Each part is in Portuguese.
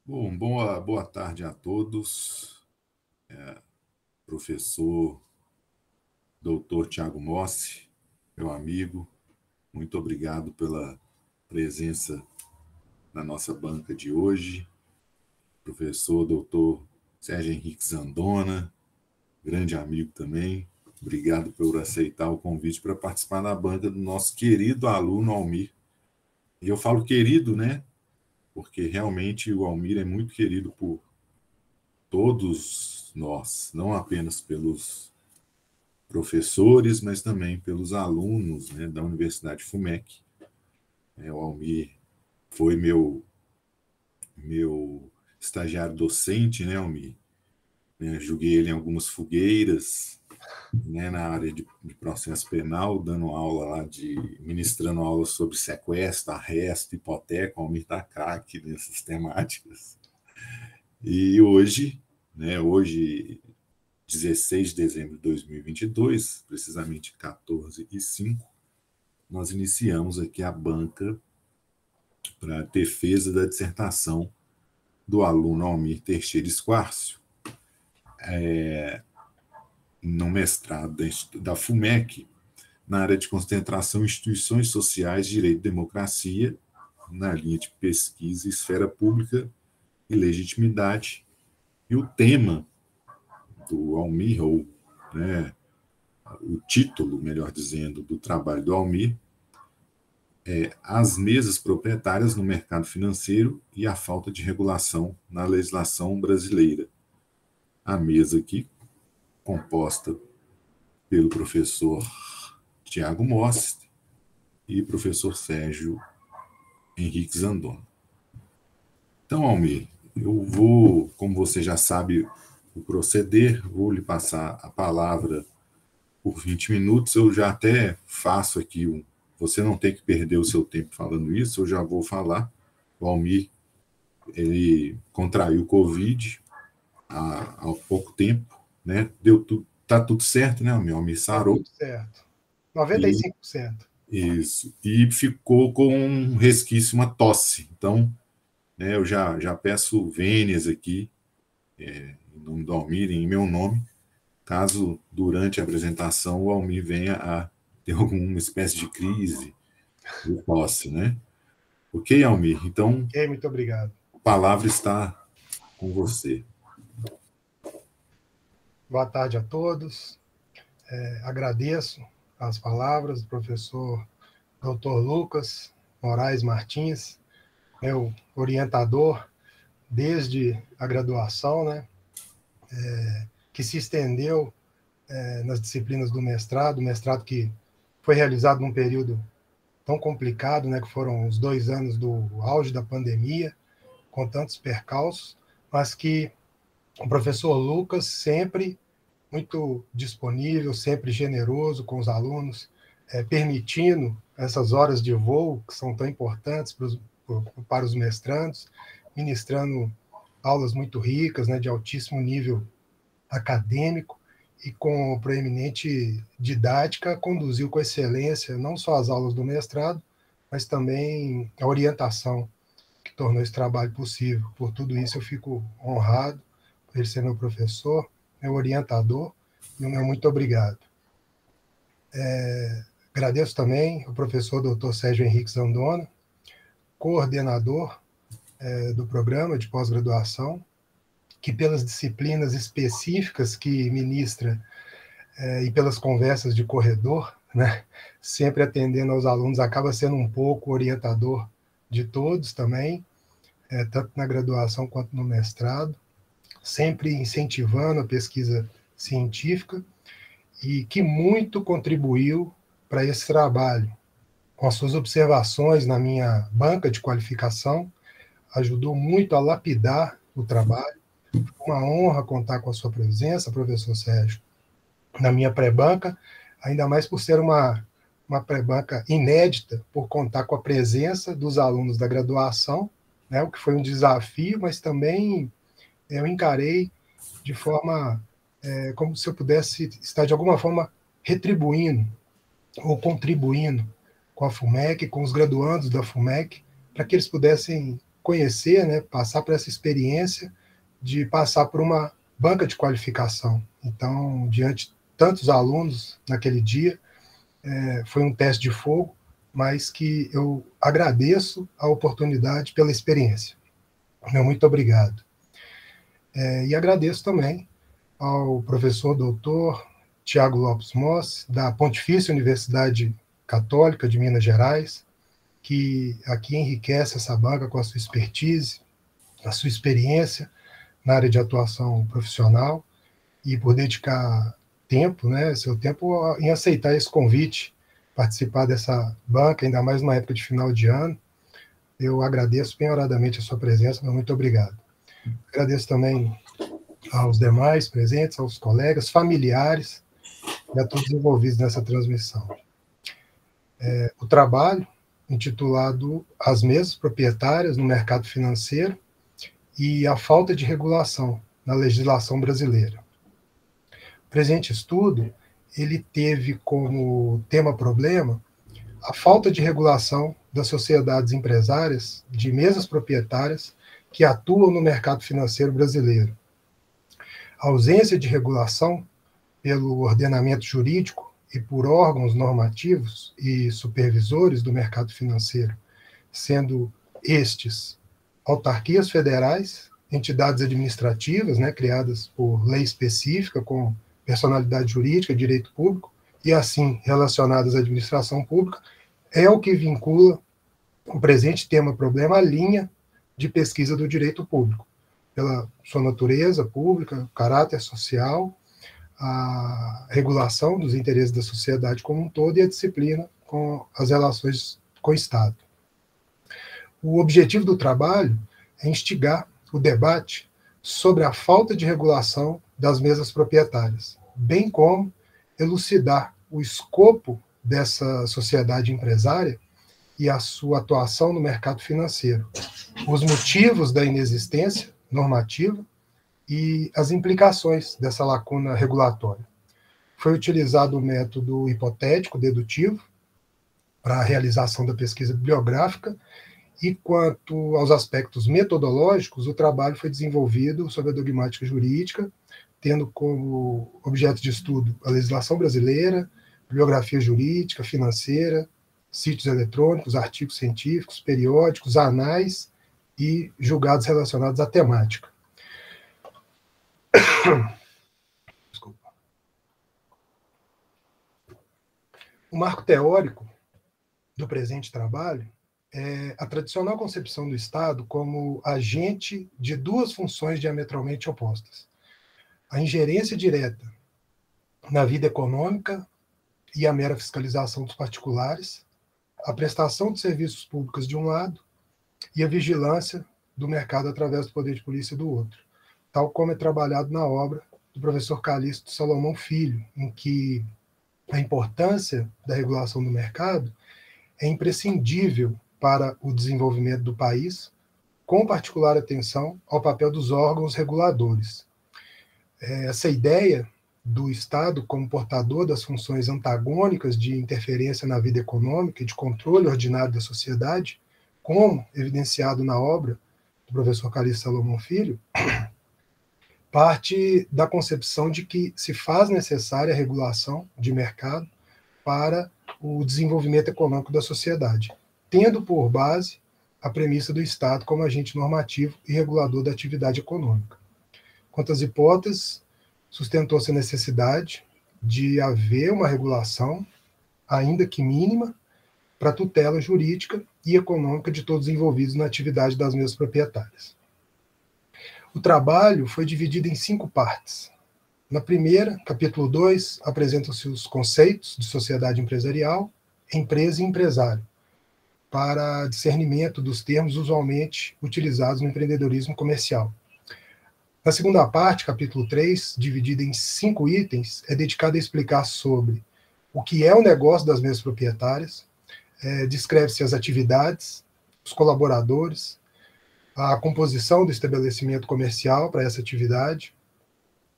Bom, boa tarde a todos. Professor Doutor Tiago Mossi, meu amigo, muito obrigado pela presença na nossa banca de hoje. Professor Doutor Sérgio Henrique Zandona, grande amigo também, obrigado por aceitar o convite para participar da banca do nosso querido aluno Almir. E eu falo querido, né? Porque realmente o Almir é muito querido por todos nós, não apenas pelos professores, mas também pelos alunos, né, da Universidade FUMEC. O Almir foi meu estagiário docente, né, Almir? Joguei ele em algumas fogueiras, né, na área de processo penal, dando aula lá, ministrando aula sobre sequestro, arresto, hipoteca. O Almir está craque nessas temáticas. E hoje, né, hoje, 16 de dezembro de 2022, precisamente 14h05, nós iniciamos aqui a banca para a defesa da dissertação do aluno Almir Teixeira Esquárcio, no mestrado da FUMEC, na área de concentração instituições sociais, direito e democracia, na linha de pesquisa, esfera pública e legitimidade. E o tema do Almir, ou, né, o título, melhor dizendo, do trabalho do Almir, as mesas proprietárias no mercado financeiro e a falta de regulação na legislação brasileira. A mesa aqui, composta pelo professor Tiago Mossi e professor Sérgio Henrique Zandona. Então, Almir, eu vou, como você já sabe o proceder, vou lhe passar a palavra por 20 minutos. Eu já até faço aqui você não tem que perder o seu tempo falando isso, eu já vou falar. O Almir, ele contraiu Covid há pouco tempo, né? Tá tudo certo, né, Almir? O Almir sarou. Tá tudo certo. 95%. Isso. E ficou com um resquício, uma tosse. Então, né, eu já peço vênias aqui, em nome do Almir, em meu nome, caso durante a apresentação o Almir venha a ter alguma espécie de crise de tosse, né? Ok, Almir? Então, Ok, muito obrigado. a palavra está com você. Boa tarde a todos. Agradeço as palavras do professor Dr. Lucas Moraes Martins, meu orientador desde a graduação, né, que se estendeu nas disciplinas do mestrado que foi realizado num período tão complicado, né, que foram os 2 anos do auge da pandemia, com tantos percalços, mas que o professor Lucas sempre muito disponível, sempre generoso com os alunos, permitindo essas horas de voo, que são tão importantes para os mestrandos, ministrando aulas muito ricas, né, de altíssimo nível acadêmico, e com proeminente didática, conduziu com excelência não só as aulas do mestrado, mas também a orientação que tornou esse trabalho possível. Por tudo isso, eu fico honrado por ele ser meu professor, meu orientador, e o meu muito obrigado. Agradeço também ao professor Dr. Sérgio Henrique Zandona, coordenador do programa de pós-graduação, que pelas disciplinas específicas que ministra e pelas conversas de corredor, né, sempre atendendo aos alunos, acaba sendo um pouco orientador de todos também, tanto na graduação quanto no mestrado, sempre incentivando a pesquisa científica, e que muito contribuiu para esse trabalho. Com as suas observações na minha banca de qualificação, ajudou muito a lapidar o trabalho. Foi uma honra contar com a sua presença, professor Sérgio, na minha pré-banca, ainda mais por ser uma pré-banca inédita, por contar com a presença dos alunos da graduação, né, o que foi um desafio, mas também eu encarei de forma como se eu pudesse estar, de alguma forma, retribuindo ou contribuindo com a FUMEC, com os graduandos da FUMEC, para que eles pudessem conhecer, né, passar por essa experiência de passar por uma banca de qualificação. Então, diante de tantos alunos naquele dia, foi um teste de fogo, mas que eu agradeço a oportunidade pela experiência. Muito obrigado. E agradeço também ao professor doutor Tiago Lopes Mossi, da Pontifícia Universidade Católica de Minas Gerais, que aqui enriquece essa banca com a sua expertise, a sua experiência na área de atuação profissional, e por dedicar tempo, né, seu tempo em aceitar esse convite, participar dessa banca, ainda mais numa época de final de ano. Eu agradeço penhoradamente a sua presença, muito obrigado. Agradeço também aos demais presentes, aos colegas, familiares e a todos envolvidos nessa transmissão. O trabalho, intitulado As Mesas Proprietárias no Mercado Financeiro e a Falta de Regulação na Legislação Brasileira. O presente estudo, ele teve como tema-problema a falta de regulação das sociedades empresárias de mesas proprietárias que atuam no mercado financeiro brasileiro. A ausência de regulação pelo ordenamento jurídico e por órgãos normativos e supervisores do mercado financeiro, sendo estes autarquias federais, entidades administrativas, né, criadas por lei específica com personalidade jurídica, direito público, e assim relacionadas à administração pública, é o que vincula o presente tema-problema à linha de pesquisa do direito público, pela sua natureza pública, caráter social, a regulação dos interesses da sociedade como um todo e a disciplina com as relações com o Estado. O objetivo do trabalho é instigar o debate sobre a falta de regulação das mesas proprietárias, bem como elucidar o escopo dessa sociedade empresária e a sua atuação no mercado financeiro, os motivos da inexistência normativa e as implicações dessa lacuna regulatória. Foi utilizado o método hipotético dedutivo para a realização da pesquisa bibliográfica e, quanto aos aspectos metodológicos, o trabalho foi desenvolvido sobre a dogmática jurídica, tendo como objeto de estudo a legislação brasileira, bibliografia jurídica, financeira, sítios eletrônicos, artigos científicos, periódicos, anais e julgados relacionados à temática. Desculpa. O marco teórico do presente trabalho é a tradicional concepção do Estado como agente de duas funções diametralmente opostas: a ingerência direta na vida econômica e a mera fiscalização dos particulares, a prestação de serviços públicos de um lado e a vigilância do mercado através do poder de polícia do outro, tal como é trabalhado na obra do professor Calixto Salomão Filho, em que a importância da regulação do mercado é imprescindível para o desenvolvimento do país, com particular atenção ao papel dos órgãos reguladores. Essa ideia do Estado como portador das funções antagônicas de interferência na vida econômica e de controle ordinário da sociedade, como evidenciado na obra do professor Calixto Salomão Filho, parte da concepção de que se faz necessária a regulação de mercado para o desenvolvimento econômico da sociedade, tendo por base a premissa do Estado como agente normativo e regulador da atividade econômica. Quanto às hipóteses, sustentou-se a necessidade de haver uma regulação, ainda que mínima, para a tutela jurídica e econômica de todos os envolvidos na atividade das mesas proprietárias. O trabalho foi dividido em 5 partes. Na primeira, capítulo 2, apresentam-se os conceitos de sociedade empresarial, empresa e empresário, para discernimento dos termos usualmente utilizados no empreendedorismo comercial. Na segunda parte, capítulo 3, dividida em 5 itens, é dedicado a explicar sobre o que é o negócio das mesas proprietárias, descreve-se as atividades, os colaboradores, a composição do estabelecimento comercial para essa atividade,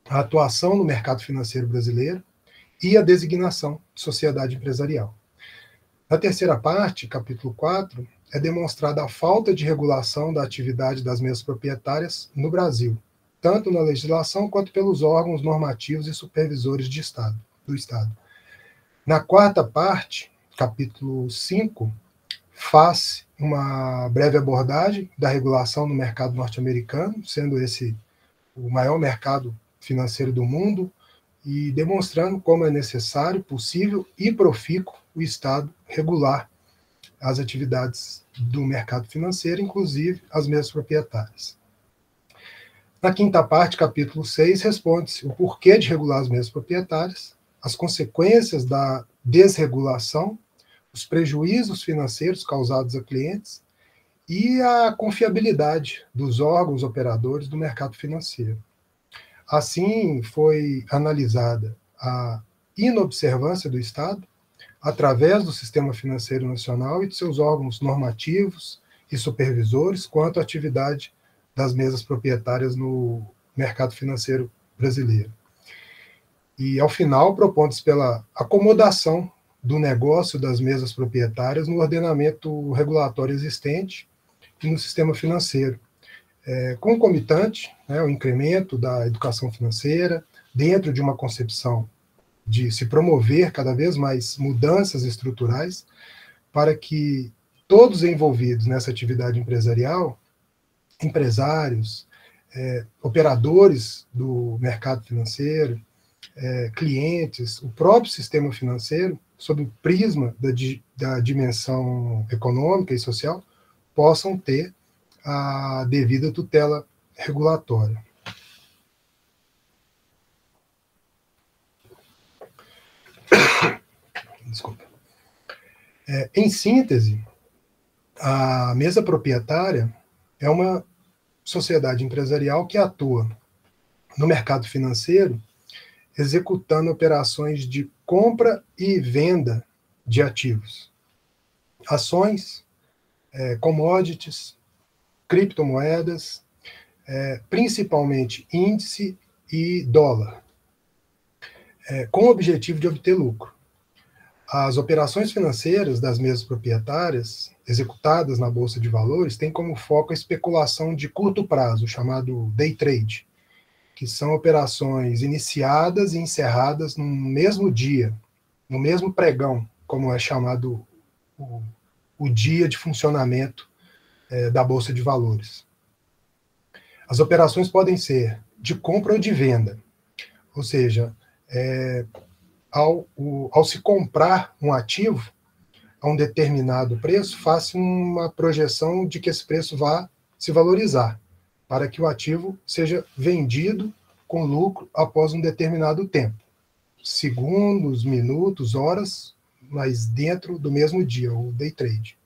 a atuação no mercado financeiro brasileiro e a designação de sociedade empresarial. Na terceira parte, capítulo 4, é demonstrada a falta de regulação da atividade das mesas proprietárias no Brasil, tanto na legislação quanto pelos órgãos normativos e supervisores do Estado. Na quarta parte, capítulo 5, faz uma breve abordagem da regulação no mercado norte-americano, sendo esse o maior mercado financeiro do mundo, e demonstrando como é necessário, possível e profícuo o Estado regular as atividades do mercado financeiro, inclusive as mesas proprietárias. Na quinta parte, capítulo 6, responde-se o porquê de regular as mesas proprietárias, as consequências da desregulação, os prejuízos financeiros causados a clientes e a confiabilidade dos órgãos operadores do mercado financeiro. Assim, foi analisada a inobservância do Estado através do Sistema Financeiro Nacional e de seus órgãos normativos e supervisores quanto à atividade das mesas proprietárias no mercado financeiro brasileiro. E, ao final, propondo-se pela acomodação do negócio das mesas proprietárias no ordenamento regulatório existente e no sistema financeiro. Concomitante, o incremento da educação financeira, dentro de uma concepção de se promover cada vez mais mudanças estruturais para que todos envolvidos nessa atividade empresarial, empresários, operadores do mercado financeiro, clientes, o próprio sistema financeiro, sob o prisma da dimensão econômica e social, possam ter a devida tutela regulatória. Desculpa. Em síntese, a mesa proprietária é uma sociedade empresarial que atua no mercado financeiro, executando operações de compra e venda de ativos, ações, commodities, criptomoedas, principalmente índice e dólar, com o objetivo de obter lucro. As operações financeiras das mesas proprietárias, executadas na Bolsa de Valores, têm como foco a especulação de curto prazo, chamado day trade, que são operações iniciadas e encerradas no mesmo dia, no mesmo pregão, como é chamado o dia de funcionamento da Bolsa de Valores. As operações podem ser de compra ou de venda, ou seja, ao se comprar um ativo a um determinado preço, faça uma projeção de que esse preço vá se valorizar, para que o ativo seja vendido com lucro após um determinado tempo. Segundos, minutos, horas, mas dentro do mesmo dia, o day trade.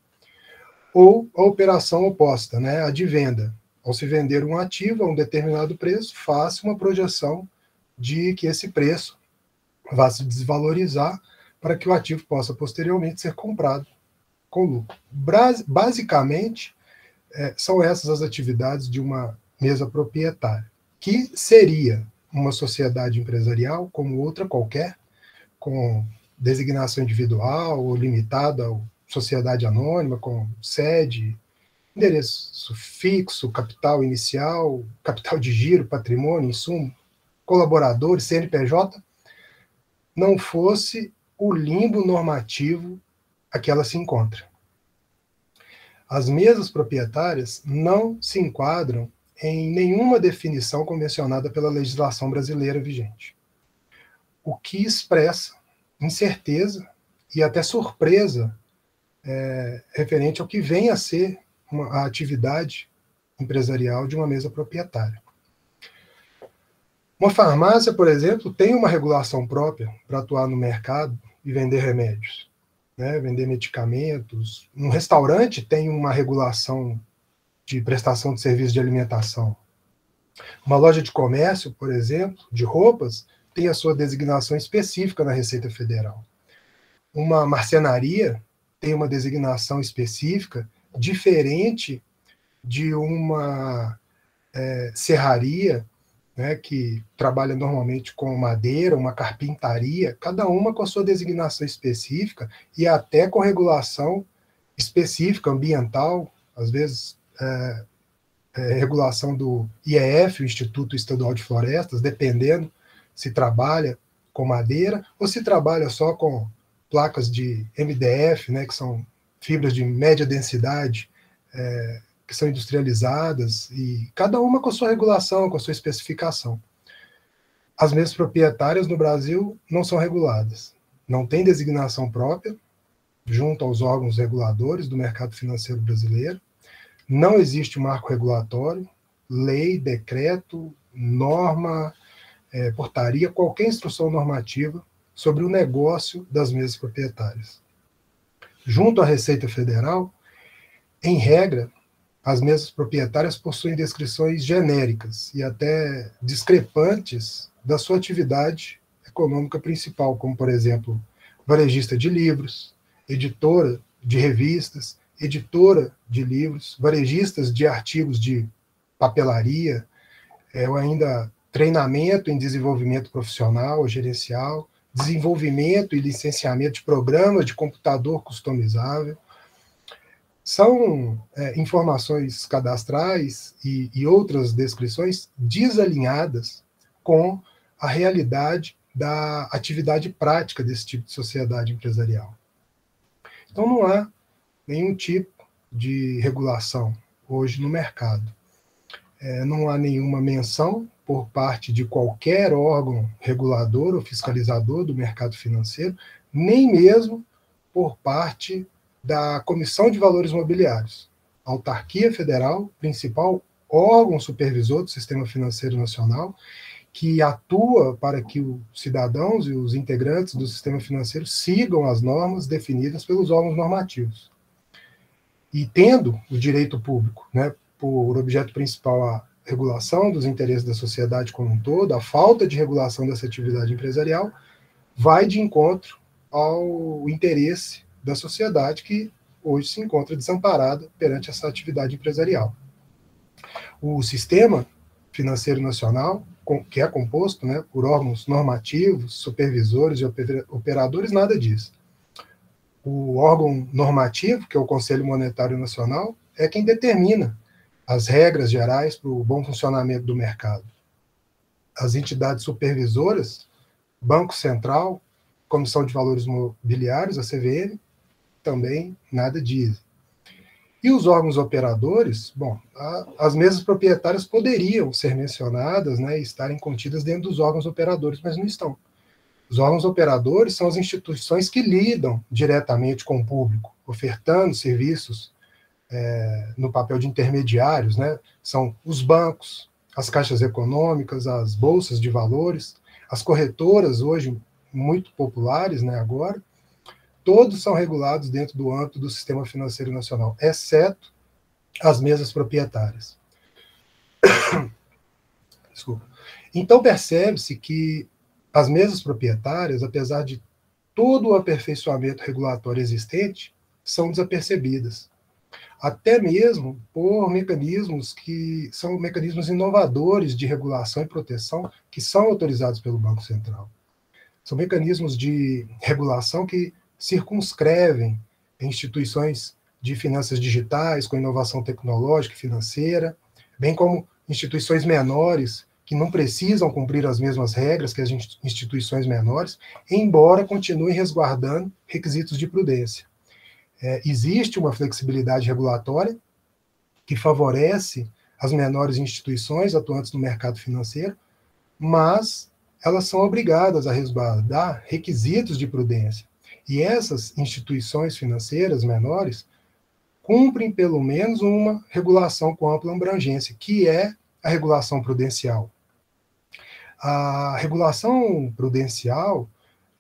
Ou a operação oposta, a de venda. Ao se vender um ativo a um determinado preço, faça uma projeção de que esse preço vá se desvalorizar para que o ativo possa posteriormente ser comprado com lucro. Basicamente, são essas as atividades de uma mesa proprietária, que seria uma sociedade empresarial como outra qualquer, com designação individual ou limitada a sociedade anônima, com sede, endereço fixo, capital inicial, capital de giro, patrimônio, insumo, colaboradores, CNPJ, não fosse o limbo normativo a que ela se encontra. As mesas proprietárias não se enquadram em nenhuma definição convencionada pela legislação brasileira vigente, o que expressa incerteza e até surpresa referente ao que vem a ser a atividade empresarial de uma mesa proprietária. Uma farmácia, por exemplo, tem uma regulação própria para atuar no mercado e vender remédios, vender medicamentos. Um restaurante tem uma regulação de prestação de serviço de alimentação. Uma loja de comércio, por exemplo, de roupas, tem a sua designação específica na Receita Federal. Uma marcenaria tem uma designação específica diferente de uma serraria, que trabalha normalmente com madeira, uma carpintaria, cada uma com a sua designação específica e até com regulação específica, ambiental, às vezes regulação do IEF, o Instituto Estadual de Florestas, dependendo se trabalha com madeira ou se trabalha só com placas de MDF, né, que são fibras de média densidade, que são industrializadas, e cada uma com a sua regulação, com a sua especificação. As mesas proprietárias no Brasil não são reguladas, não tem designação própria junto aos órgãos reguladores do mercado financeiro brasileiro, não existe marco regulatório, lei, decreto, norma, portaria, qualquer instrução normativa sobre o negócio das mesas proprietárias. Junto à Receita Federal, em regra, as mesas proprietárias possuem descrições genéricas e até discrepantes da sua atividade econômica principal, como, por exemplo, varejista de livros, editora de revistas, editora de livros, varejistas de artigos de papelaria, ou ainda treinamento em desenvolvimento profissional ou gerencial, desenvolvimento e licenciamento de programas de computador customizável. São informações cadastrais e outras descrições desalinhadas com a realidade da atividade prática desse tipo de sociedade empresarial. Então, não há nenhum tipo de regulação hoje no mercado. Não há nenhuma menção por parte de qualquer órgão regulador ou fiscalizador do mercado financeiro, nem mesmo por parte da Comissão de Valores Mobiliários, autarquia federal, principal órgão supervisor do Sistema Financeiro Nacional, que atua para que os cidadãos e os integrantes do sistema financeiro sigam as normas definidas pelos órgãos normativos. E tendo o direito público, né, por objeto principal a regulação dos interesses da sociedade como um todo, a falta de regulação dessa atividade empresarial vai de encontro ao interesse da sociedade que hoje se encontra desamparada perante essa atividade empresarial. O Sistema Financeiro Nacional, que é composto, né, por órgãos normativos, supervisores e operadores, nada disso. O órgão normativo, que é o Conselho Monetário Nacional, é quem determina as regras gerais para o bom funcionamento do mercado. As entidades supervisoras, Banco Central, Comissão de Valores Mobiliários, a CVM, também nada dizem. E os órgãos operadores, bom, as mesas proprietárias poderiam ser mencionadas, né, e estarem contidas dentro dos órgãos operadores, mas não estão. Os órgãos operadores são as instituições que lidam diretamente com o público, ofertando serviços no papel de intermediários, né? São os bancos, as caixas econômicas, as bolsas de valores, as corretoras, hoje muito populares, né, agora, todos são regulados dentro do âmbito do Sistema Financeiro Nacional, exceto as mesas proprietárias. Desculpa. Então, percebe-se que as mesas proprietárias, apesar de todo o aperfeiçoamento regulatório existente, são desapercebidas. Até mesmo por mecanismos que são mecanismos inovadores de regulação e proteção que são autorizados pelo Banco Central. São mecanismos de regulação que circunscrevem instituições de finanças digitais com inovação tecnológica e financeira, bem como instituições menores que não precisam cumprir as mesmas regras que as instituições menores, embora continuem resguardando requisitos de prudência. Existe uma flexibilidade regulatória que favorece as menores instituições atuantes no mercado financeiro, mas elas são obrigadas a resguardar requisitos de prudência. E essas instituições financeiras menores cumprem pelo menos uma regulação com ampla abrangência, que é a regulação prudencial. A regulação prudencial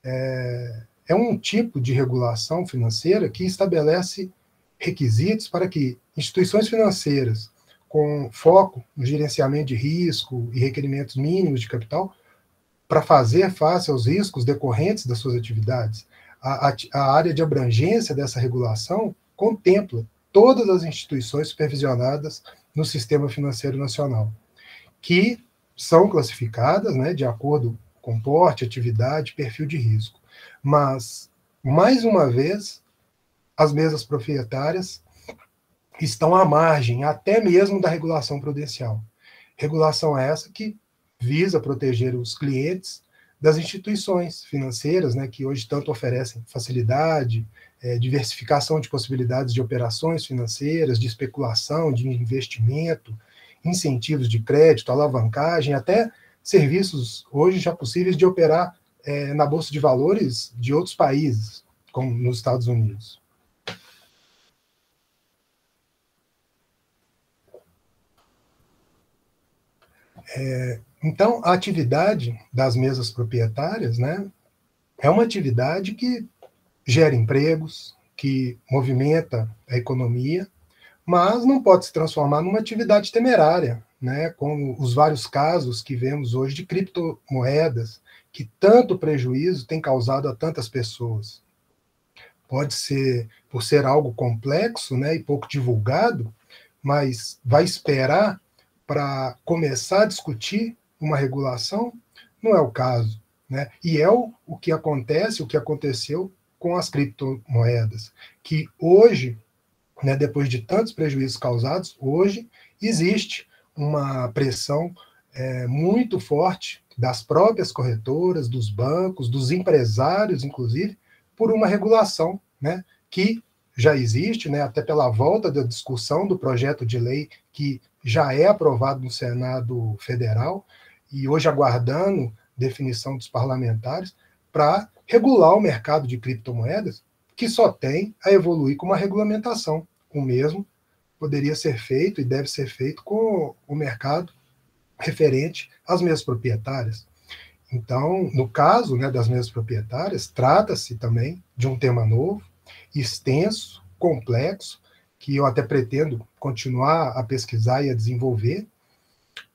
é um tipo de regulação financeira que estabelece requisitos para que instituições financeiras com foco no gerenciamento de risco e requerimentos mínimos de capital para fazer face aos riscos decorrentes das suas atividades. A área de abrangência dessa regulação contempla todas as instituições supervisionadas no Sistema Financeiro Nacional, que são classificadas, né, de acordo com porte, atividade, perfil de risco. Mas, mais uma vez, as mesas proprietárias estão à margem até mesmo da regulação prudencial. Regulação essa que visa proteger os clientes das instituições financeiras, né, que hoje tanto oferecem facilidade, diversificação de possibilidades de operações financeiras, de especulação, de investimento, incentivos de crédito, alavancagem, até serviços hoje já possíveis de operar na Bolsa de Valores de outros países, como nos Estados Unidos. Então, a atividade das mesas proprietárias, né, é uma atividade que gera empregos, que movimenta a economia, mas não pode se transformar numa atividade temerária, né, como os vários casos que vemos hoje de criptomoedas, que tanto prejuízo tem causado a tantas pessoas. Pode ser por ser algo complexo, né, e pouco divulgado, mas vai esperar para começar a discutir uma regulação? Não é o caso, né? E é o que acontece, o que aconteceu com as criptomoedas, que hoje, né, depois de tantos prejuízos causados, hoje existe uma pressão muito forte das próprias corretoras, dos bancos, dos empresários, inclusive, por uma regulação, né, que já existe, né, até pela volta da discussão do projeto de lei que já é aprovado no Senado Federal, e hoje aguardando definição dos parlamentares, para regular o mercado de criptomoedas, que só tem a evoluir com uma regulamentação. O mesmo poderia ser feito e deve ser feito com o mercado referente às mesas proprietárias. Então, no caso, né, das mesas proprietárias, trata-se também de um tema novo, extenso, complexo, que eu até pretendo continuar a pesquisar e a desenvolver,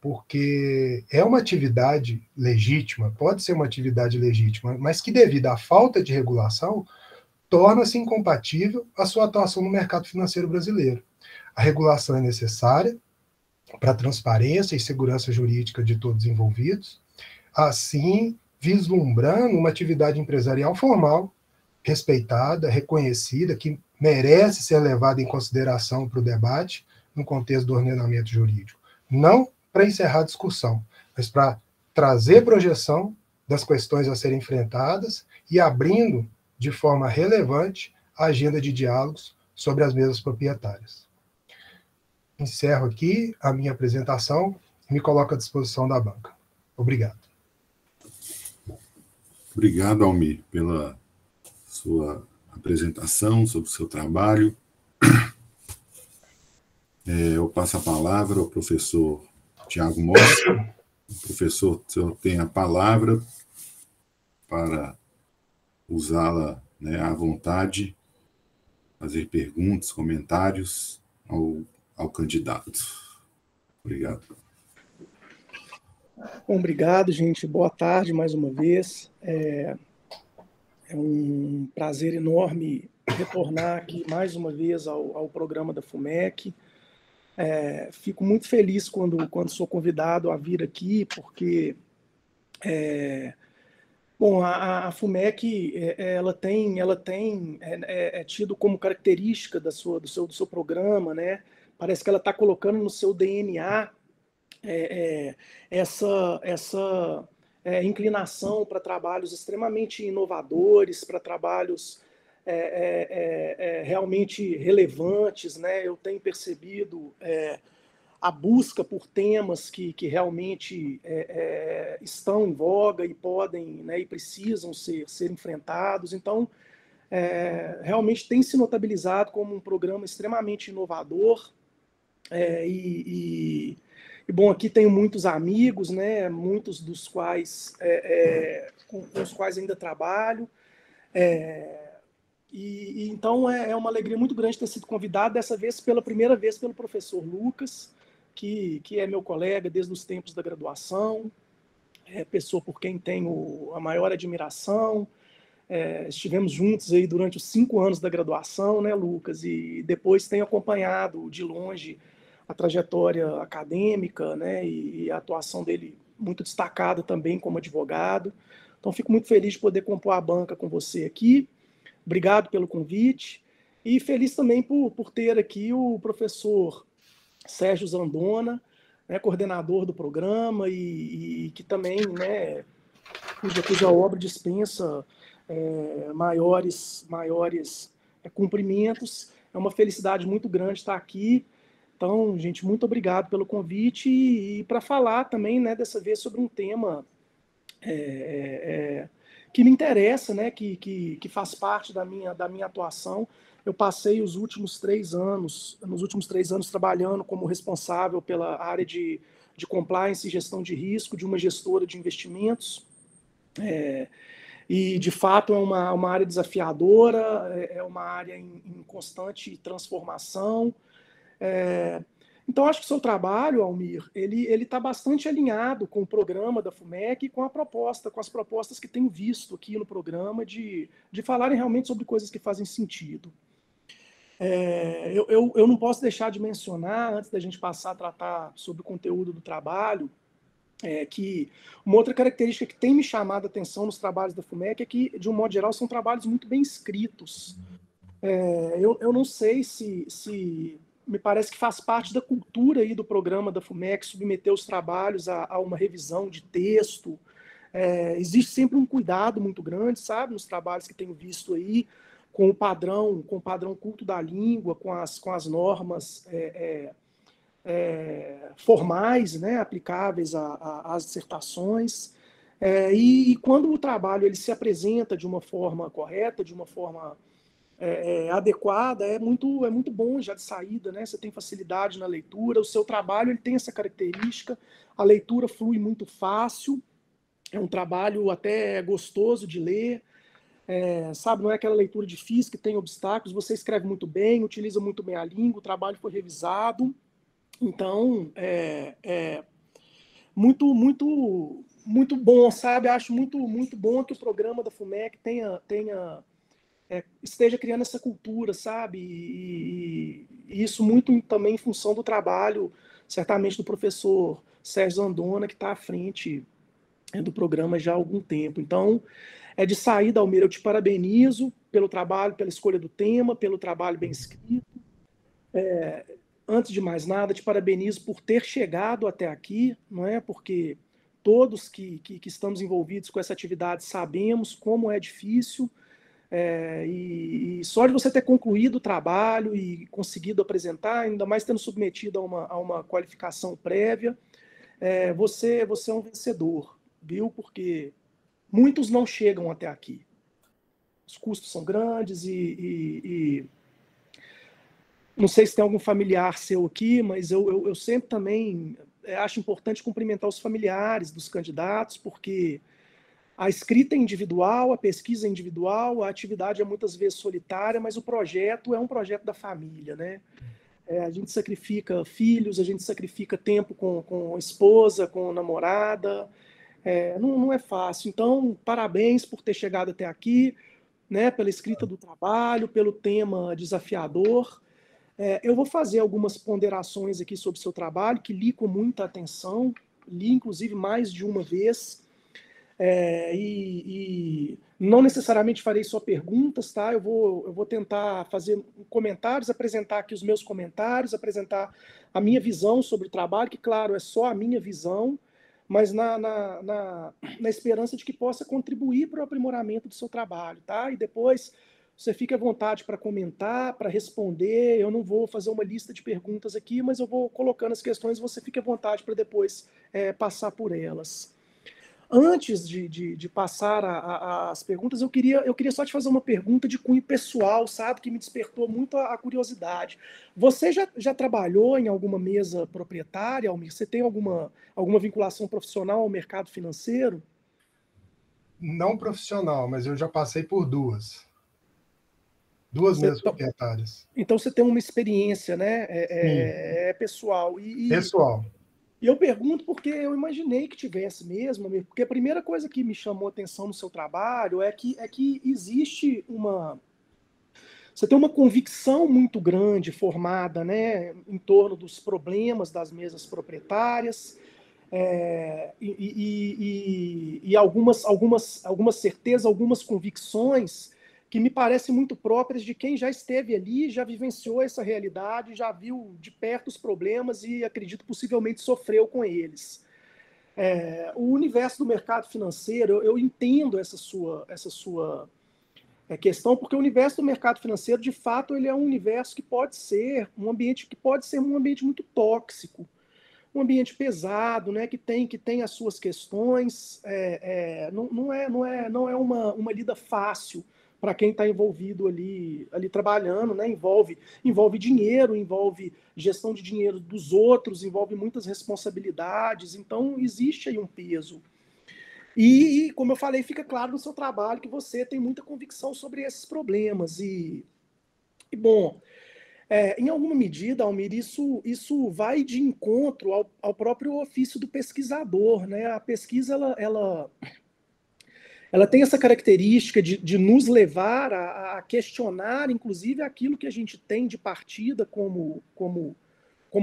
porque é uma atividade legítima, pode ser uma atividade legítima, mas que devido à falta de regulação, torna-se incompatível a sua atuação no mercado financeiro brasileiro. A regulação é necessária para a transparência e segurança jurídica de todos os envolvidos, assim vislumbrando uma atividade empresarial formal, respeitada, reconhecida, que merece ser levada em consideração para o debate no contexto do ordenamento jurídico. Não para encerrar a discussão, mas para trazer projeção das questões a serem enfrentadas e abrindo de forma relevante a agenda de diálogos sobre as mesas proprietárias. Encerro aqui a minha apresentação e me coloco à disposição da banca. Obrigado. Obrigado, Almir, pela sua apresentação sobre o seu trabalho. Eu passo a palavra ao professor Tiago Mosca. Professor, o senhor tem a palavra para usá-la, né, à vontade, fazer perguntas, comentários ao candidato. Obrigado. Bom, obrigado, gente. Boa tarde mais uma vez. É um prazer enorme retornar aqui mais uma vez ao programa da FUMEC. Fico muito feliz quando sou convidado a vir aqui, porque a FUMEC ela é tido como característica do seu programa, né? Parece que ela está colocando no seu DNA essa inclinação para trabalhos extremamente inovadores, para trabalhos realmente relevantes, né? Eu tenho percebido a busca por temas que realmente estão em voga e podem, né, e precisam ser enfrentados. Então, realmente tem se notabilizado como um programa extremamente inovador. Bom, aqui tenho muitos amigos, né, muitos dos quais com os quais ainda trabalho. Então é uma alegria muito grande ter sido convidado, dessa vez pela primeira vez pelo professor Lucas, que é meu colega desde os tempos da graduação, pessoa por quem tenho a maior admiração. Estivemos juntos aí durante os 5 anos da graduação, né, Lucas? E depois tenho acompanhado de longe a trajetória acadêmica, né, e a atuação dele muito destacada também como advogado. Então, fico muito feliz de poder compor a banca com você aqui. Obrigado pelo convite. E feliz também por ter aqui o professor Sérgio Zandona, né, coordenador do programa e que também, né, cuja obra dispensa maiores cumprimentos. É uma felicidade muito grande estar aqui. Então, gente, muito obrigado pelo convite e para falar também, né, dessa vez sobre um tema que me interessa, né, que faz parte da minha atuação. Eu passei nos últimos 3 anos trabalhando como responsável pela área de compliance e gestão de risco de uma gestora de investimentos. E, de fato, é uma área desafiadora, é uma área em constante transformação. Então, acho que o seu trabalho, Almir, ele está bastante alinhado com o programa da FUMEC e com as propostas que tenho visto aqui no programa de falarem realmente sobre coisas que fazem sentido. Eu não posso deixar de mencionar, antes da gente passar a tratar sobre o conteúdo do trabalho, que uma outra característica que tem me chamado a atenção nos trabalhos da FUMEC é que, de um modo geral, são trabalhos muito bem escritos. Eu não sei se me parece que faz parte da cultura aí do programa da FUMEC submeter os trabalhos a uma revisão de texto. Existe sempre um cuidado muito grande, sabe, nos trabalhos que tenho visto aí, com o padrão culto da língua, com as normas formais, né, aplicáveis às dissertações. E quando o trabalho ele se apresenta de uma forma correta, de uma forma adequada, é muito bom já de saída, né? Você tem facilidade na leitura, o seu trabalho ele tem essa característica, a leitura flui muito fácil, é um trabalho até gostoso de ler, sabe? Não é aquela leitura difícil que tem obstáculos, você escreve muito bem, utiliza muito bem a língua, o trabalho foi revisado, então muito bom, sabe? Acho muito bom que o programa da FUMEC esteja criando essa cultura, sabe? E isso muito também em função do trabalho, certamente, do professor Sérgio Zandona, que está à frente do programa já há algum tempo. Então, de saída, Almir, eu te parabenizo pelo trabalho, pela escolha do tema, pelo trabalho bem escrito. Antes de mais nada, te parabenizo por ter chegado até aqui, não é? Porque todos que estamos envolvidos com essa atividade sabemos como é difícil. E só de você ter concluído o trabalho e conseguido apresentar, ainda mais tendo submetido a uma qualificação prévia, você é um vencedor, viu? Porque muitos não chegam até aqui. Os custos são grandes e não sei se tem algum familiar seu aqui, mas eu sempre também acho importante cumprimentar os familiares dos candidatos, porque a escrita é individual, a pesquisa é individual, a atividade é muitas vezes solitária, mas o projeto é um projeto da família, né? A gente sacrifica filhos, a gente sacrifica tempo com a esposa, com a namorada, não é fácil. Então, parabéns por ter chegado até aqui, né? Pela escrita do trabalho, pelo tema desafiador. Eu vou fazer algumas ponderações aqui sobre o seu trabalho, que li com muita atenção, li inclusive mais de uma vez. E não necessariamente farei só perguntas, tá? Eu vou tentar fazer comentários, apresentar aqui os meus comentários, apresentar a minha visão sobre o trabalho, que, claro, é só a minha visão, mas na esperança de que possa contribuir para o aprimoramento do seu trabalho, tá? E depois você fica à vontade para comentar, para responder. Eu não vou fazer uma lista de perguntas aqui, mas eu vou colocando as questões e você fica à vontade para depois passar por elas. Antes de passar as perguntas, eu queria só te fazer uma pergunta de cunho pessoal, sabe, que me despertou muito a curiosidade. Você já trabalhou em alguma mesa proprietária, Almir? Você tem alguma vinculação profissional ao mercado financeiro? Não profissional, mas eu já passei por duas mesas proprietárias. Então você tem uma experiência, né? Pessoal. Pessoal. E eu pergunto porque eu imaginei que tivesse mesmo, porque a primeira coisa que me chamou a atenção no seu trabalho é que existe você tem uma convicção muito grande formada, né, em torno dos problemas das mesas proprietárias, e algumas certezas, algumas convicções que me parecem muito próprias de quem já esteve ali, já vivenciou essa realidade, já viu de perto os problemas e, acredito, possivelmente sofreu com eles. O universo do mercado financeiro, eu entendo essa sua questão, porque o universo do mercado financeiro, de fato, ele é um universo que pode ser um ambiente muito tóxico, um ambiente pesado, né, que tem as suas questões, não é uma lida fácil para quem está envolvido ali trabalhando, né, envolve dinheiro, envolve gestão de dinheiro dos outros, envolve muitas responsabilidades, então existe aí um peso. E, como eu falei, fica claro no seu trabalho que você tem muita convicção sobre esses problemas. Bom, em alguma medida, Almir, isso vai de encontro ao próprio ofício do pesquisador, né? A pesquisa ela tem essa característica de nos levar a questionar, inclusive, aquilo que a gente tem de partida como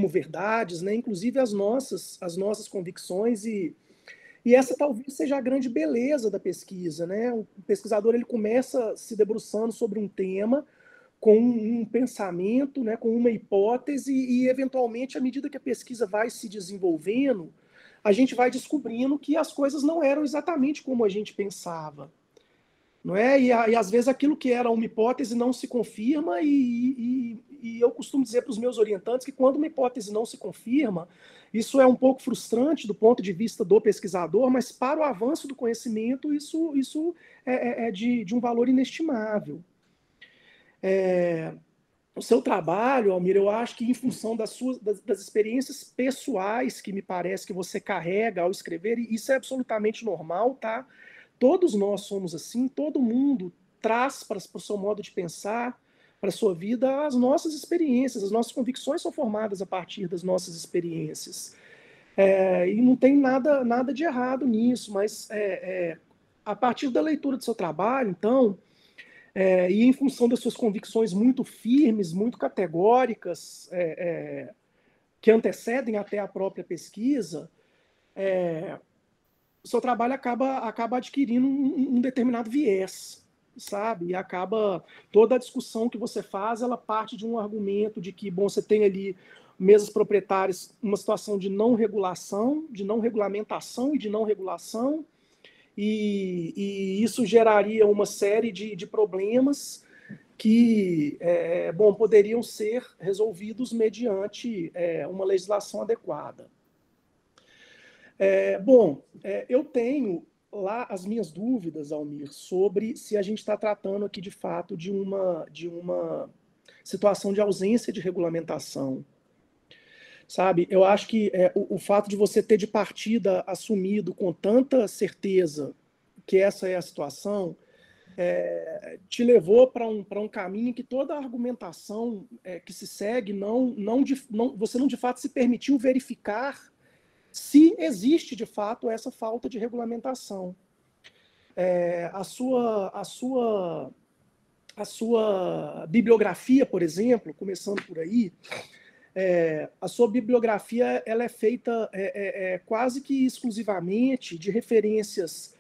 verdades, né? Inclusive as nossas convicções e essa talvez seja a grande beleza da pesquisa, né? O pesquisador ele começa se debruçando sobre um tema com um pensamento, né, com uma hipótese e, eventualmente, à medida que a pesquisa vai se desenvolvendo, a gente vai descobrindo que as coisas não eram exatamente como a gente pensava. Não é? E às vezes aquilo que era uma hipótese não se confirma e eu costumo dizer para os meus orientantes que quando uma hipótese não se confirma, isso é um pouco frustrante do ponto de vista do pesquisador, mas para o avanço do conhecimento isso é de um valor inestimável. O seu trabalho, Almir, eu acho que em função das experiências pessoais que me parece que você carrega ao escrever, e isso é absolutamente normal, tá? Todos nós somos assim, todo mundo traz para o seu modo de pensar, para a sua vida, as nossas experiências, as nossas convicções são formadas a partir das nossas experiências. E não tem nada de errado nisso, mas a partir da leitura do seu trabalho, então, e em função das suas convicções muito firmes, muito categóricas, que antecedem até a própria pesquisa, o seu trabalho acaba adquirindo um determinado viés, sabe? E acaba toda a discussão que você faz, ela parte de um argumento de que, bom, você tem ali mesas proprietárias, uma situação de não regulação, de não regulamentação e de não regulação, e isso geraria uma série de problemas que, bom, poderiam ser resolvidos mediante uma legislação adequada. Eu tenho lá as minhas dúvidas, Almir, sobre se a gente está tratando aqui de fato de uma situação de ausência de regulamentação. Sabe, eu acho que o fato de você ter de partida assumido com tanta certeza que essa é a situação, te levou para um caminho em que toda a argumentação que se segue, você não de fato se permitiu verificar se existe de fato essa falta de regulamentação. A sua bibliografia, por exemplo, começando por aí, a sua bibliografia ela é feita quase que exclusivamente de referências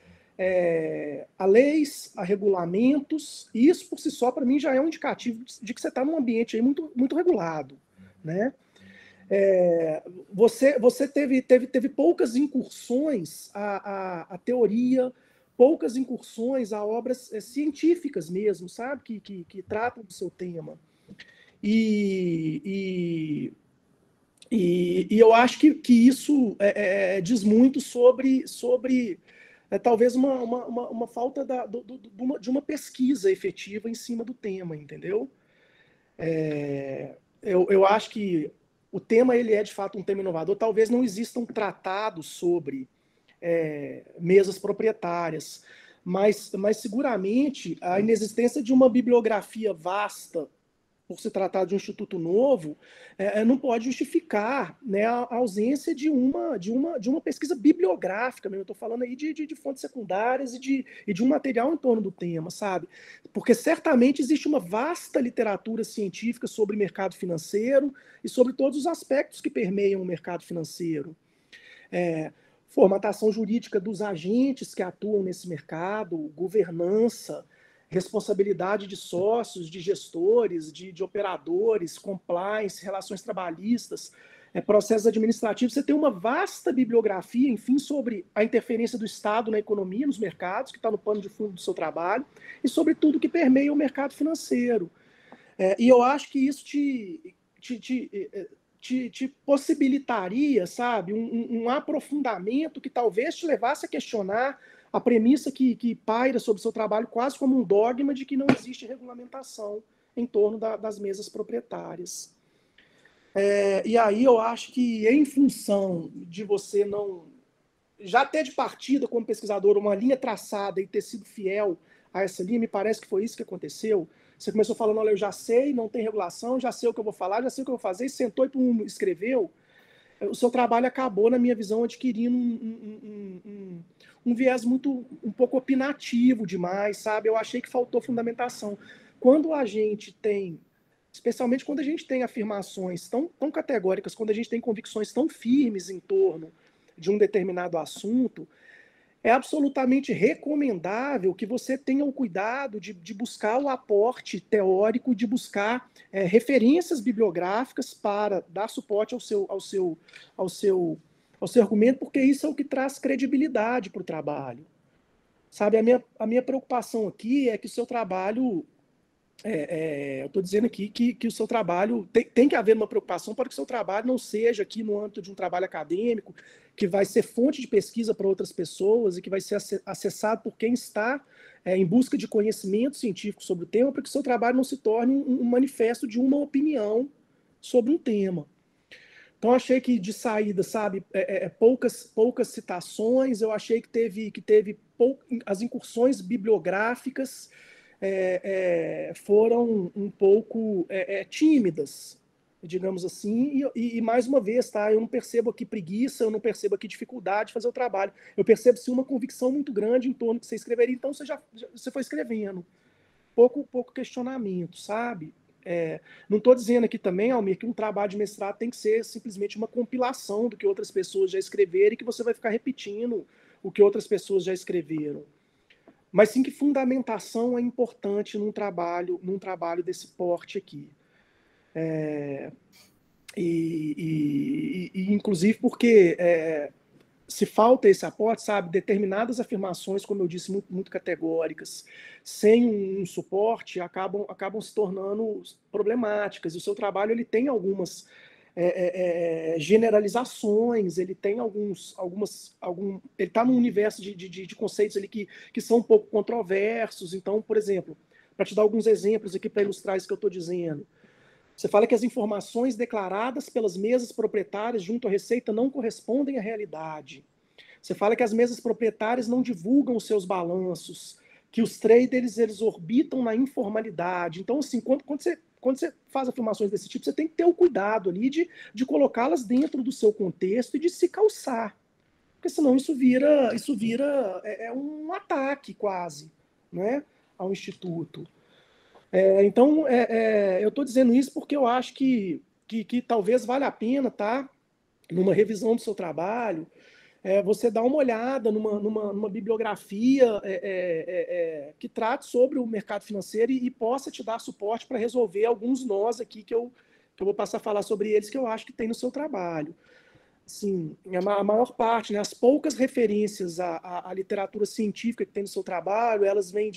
a leis, a regulamentos, e isso por si só, para mim, já é um indicativo de que você está num ambiente aí muito, muito regulado, né? Você teve poucas incursões à teoria, poucas incursões a obras científicas mesmo, sabe? Que tratam do seu tema. E eu acho que isso diz muito sobre talvez uma falta de uma pesquisa efetiva em cima do tema, entendeu? Eu acho que o tema ele é de fato um tema inovador. Talvez não existam tratados sobre mesas proprietárias, mas seguramente a inexistência de uma bibliografia vasta por se tratar de um instituto novo, não pode justificar, né, a ausência de uma pesquisa bibliográfica. Eu estou falando aí de fontes secundárias e de um material em torno do tema, sabe? Porque certamente existe uma vasta literatura científica sobre mercado financeiro e sobre todos os aspectos que permeiam o mercado financeiro. Formatação jurídica dos agentes que atuam nesse mercado, governança, responsabilidade de sócios, de gestores, de operadores, compliance, relações trabalhistas, processos administrativos. Você tem uma vasta bibliografia, enfim, sobre a interferência do Estado na economia, nos mercados, que está no pano de fundo do seu trabalho, e sobre tudo que permeia o mercado financeiro. E eu acho que isso te possibilitaria, sabe, um aprofundamento que talvez te levasse a questionar a premissa que paira sobre o seu trabalho quase como um dogma de que não existe regulamentação em torno das mesas proprietárias. E aí eu acho que, em função de você não... já ter de partida como pesquisador uma linha traçada e ter sido fiel a essa linha, me parece que foi isso que aconteceu. Você começou falando, olha, eu já sei, não tem regulação, já sei o que eu vou falar, já sei o que eu vou fazer, e sentou e escreveu. O seu trabalho acabou, na minha visão, adquirindo um viés um pouco opinativo demais, sabe? Eu achei que faltou fundamentação. Quando a gente tem, especialmente quando a gente tem afirmações tão categóricas, quando a gente tem convicções tão firmes em torno de um determinado assunto, é absolutamente recomendável que você tenha o cuidado de buscar o aporte teórico, de buscar referências bibliográficas para dar suporte ao seu argumento, porque isso é o que traz credibilidade para o trabalho. Sabe, a minha preocupação aqui é que o seu trabalho... eu estou dizendo aqui que o seu trabalho... Tem que haver uma preocupação para que o seu trabalho não seja aqui no âmbito de um trabalho acadêmico, que vai ser fonte de pesquisa para outras pessoas e que vai ser acessado por quem está em busca de conhecimento científico sobre o tema, para que o seu trabalho não se torne um manifesto de uma opinião sobre um tema. Então, achei que, de saída, sabe, poucas citações, eu achei que teve as incursões bibliográficas foram um pouco tímidas, digamos assim, e mais uma vez, tá, eu não percebo aqui preguiça, eu não percebo aqui dificuldade de fazer o trabalho, eu percebo sim uma convicção muito grande em torno do que você escreveria, então você foi escrevendo, pouco questionamento, sabe? Não estou dizendo aqui também, Almir, que um trabalho de mestrado tem que ser simplesmente uma compilação do que outras pessoas já escreveram e que você vai ficar repetindo o que outras pessoas já escreveram. Mas sim que fundamentação é importante num trabalho desse porte aqui. Inclusive porque se falta esse aporte, sabe, determinadas afirmações, como eu disse, muito categóricas, sem um suporte, acabam se tornando problemáticas. O seu trabalho ele tem algumas generalizações, ele tem ele está num universo de conceitos ali que são um pouco controversos. Então, por exemplo, para te dar alguns exemplos aqui para ilustrar isso que eu estou dizendo, você fala que as informações declaradas pelas mesas proprietárias junto à Receita não correspondem à realidade. Você fala que as mesas proprietárias não divulgam os seus balanços, que os traders eles orbitam na informalidade. Então, assim, quando você faz afirmações desse tipo, você tem que ter o cuidado ali de colocá-las dentro do seu contexto e de se calçar. Porque senão isso vira um ataque quase, né, ao Instituto. Então, eu estou dizendo isso porque eu acho que talvez valha a pena, tá, numa revisão do seu trabalho, você dá uma olhada numa bibliografia que trate sobre o mercado financeiro e possa te dar suporte para resolver alguns nós aqui que eu vou passar a falar sobre eles, que eu acho que tem no seu trabalho. Assim, a maior parte, né, as poucas referências à literatura científica que tem no seu trabalho, elas vêm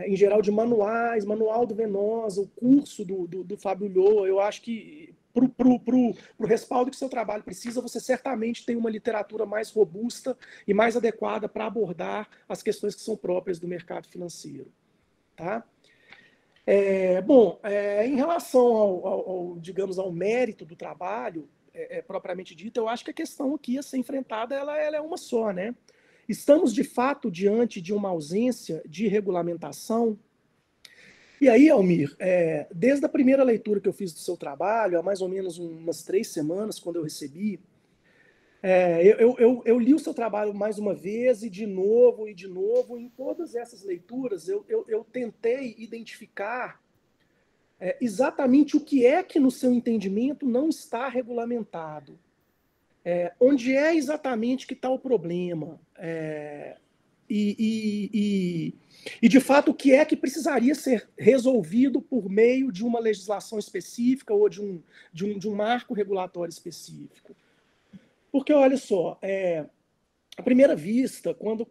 em geral de manuais, Manual do Venosa, o curso do Fábio Ulloa. Eu acho que pro respaldo que o seu trabalho precisa, você certamente tem uma literatura mais robusta e mais adequada para abordar as questões que são próprias do mercado financeiro. Tá? Em relação digamos, ao mérito do trabalho, propriamente dito, eu acho que a questão aqui a ser enfrentada ela é uma só, né? Estamos, de fato, diante de uma ausência de regulamentação? E aí, Almir, desde a primeira leitura que eu fiz do seu trabalho, há mais ou menos umas 3 semanas, quando eu recebi, eu li o seu trabalho mais uma vez, e de novo, em todas essas leituras, eu tentei identificar exatamente o que é que, no seu entendimento, não está regulamentado. Onde é exatamente que está o problema? E, de fato, o que é que precisaria ser resolvido por meio de uma legislação específica ou de um marco regulatório específico? Porque, olha só, à primeira vista, quando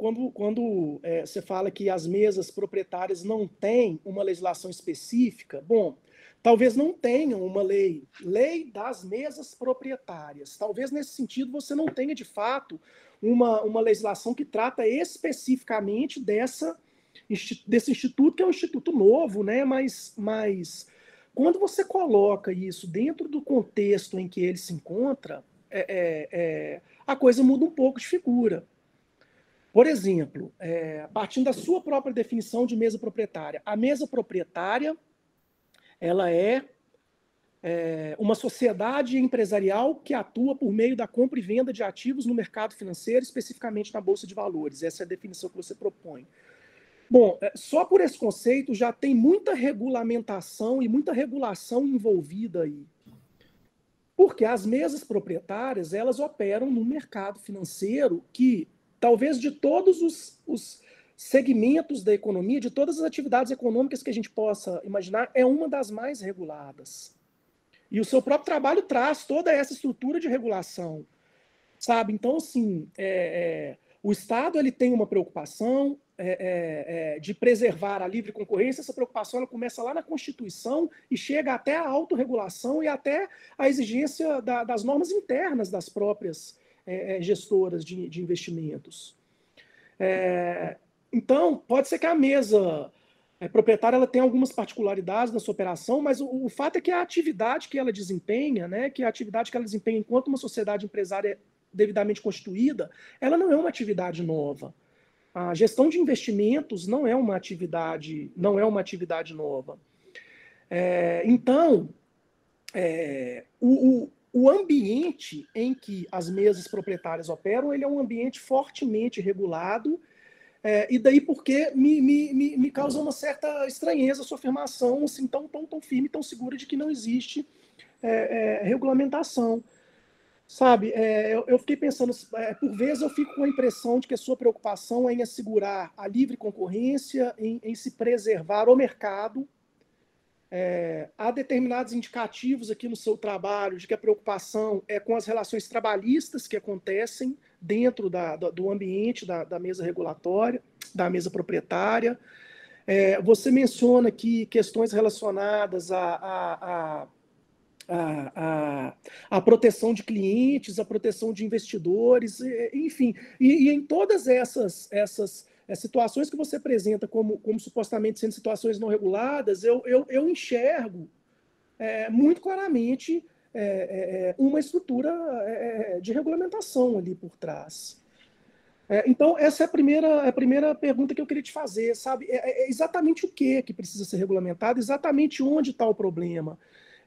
você fala que as mesas proprietárias não têm uma legislação específica, bom, talvez não tenham uma lei das mesas proprietárias. Talvez, nesse sentido, você não tenha, de fato, uma legislação que trata especificamente desse instituto, que é um instituto novo, né? Mas quando você coloca isso dentro do contexto em que ele se encontra, a coisa muda um pouco de figura. Por exemplo, partindo da sua própria definição de mesa proprietária, a mesa proprietária ela é uma sociedade empresarial que atua por meio da compra e venda de ativos no mercado financeiro, especificamente na Bolsa de Valores. Essa é a definição que você propõe. Bom, só por esse conceito já tem muita regulamentação e muita regulação envolvida aí. Porque as mesas proprietárias, elas operam no mercado financeiro que, talvez de todos os segmentos da economia, de todas as atividades econômicas que a gente possa imaginar, é uma das mais reguladas. E o seu próprio trabalho traz toda essa estrutura de regulação, sabe? Então, assim, o Estado ele tem uma preocupação de preservar a livre concorrência. Essa preocupação ela começa lá na Constituição e chega até a autorregulação e até a exigência das normas internas das próprias gestoras de investimentos. Então, pode ser que a mesa proprietária ela tem algumas particularidades na sua operação, mas o fato é que a atividade que ela desempenha, né, que a atividade que ela desempenha enquanto uma sociedade empresária devidamente constituída, ela não é uma atividade nova. A gestão de investimentos não é uma atividade nova. Então, o ambiente em que as mesas proprietárias operam, ele é um ambiente fortemente regulado, e daí porque me causa uma certa estranheza a sua afirmação assim, tão firme, tão segura de que não existe regulamentação. Sabe, eu fiquei pensando, por vezes eu fico com a impressão de que a sua preocupação é em assegurar a livre concorrência, em se preservar o mercado. Há determinados indicativos aqui no seu trabalho de que a preocupação é com as relações trabalhistas que acontecem dentro do ambiente da mesa regulatória, da mesa proprietária. Você menciona aqui questões relacionadas à proteção de clientes, a proteção de investidores, enfim. E em todas essas situações que você apresenta como supostamente sendo situações não reguladas, eu enxergo muito claramente uma estrutura de regulamentação ali por trás. Então, essa é a primeira pergunta que eu queria te fazer, sabe? Exatamente o que precisa ser regulamentado, exatamente onde está o problema.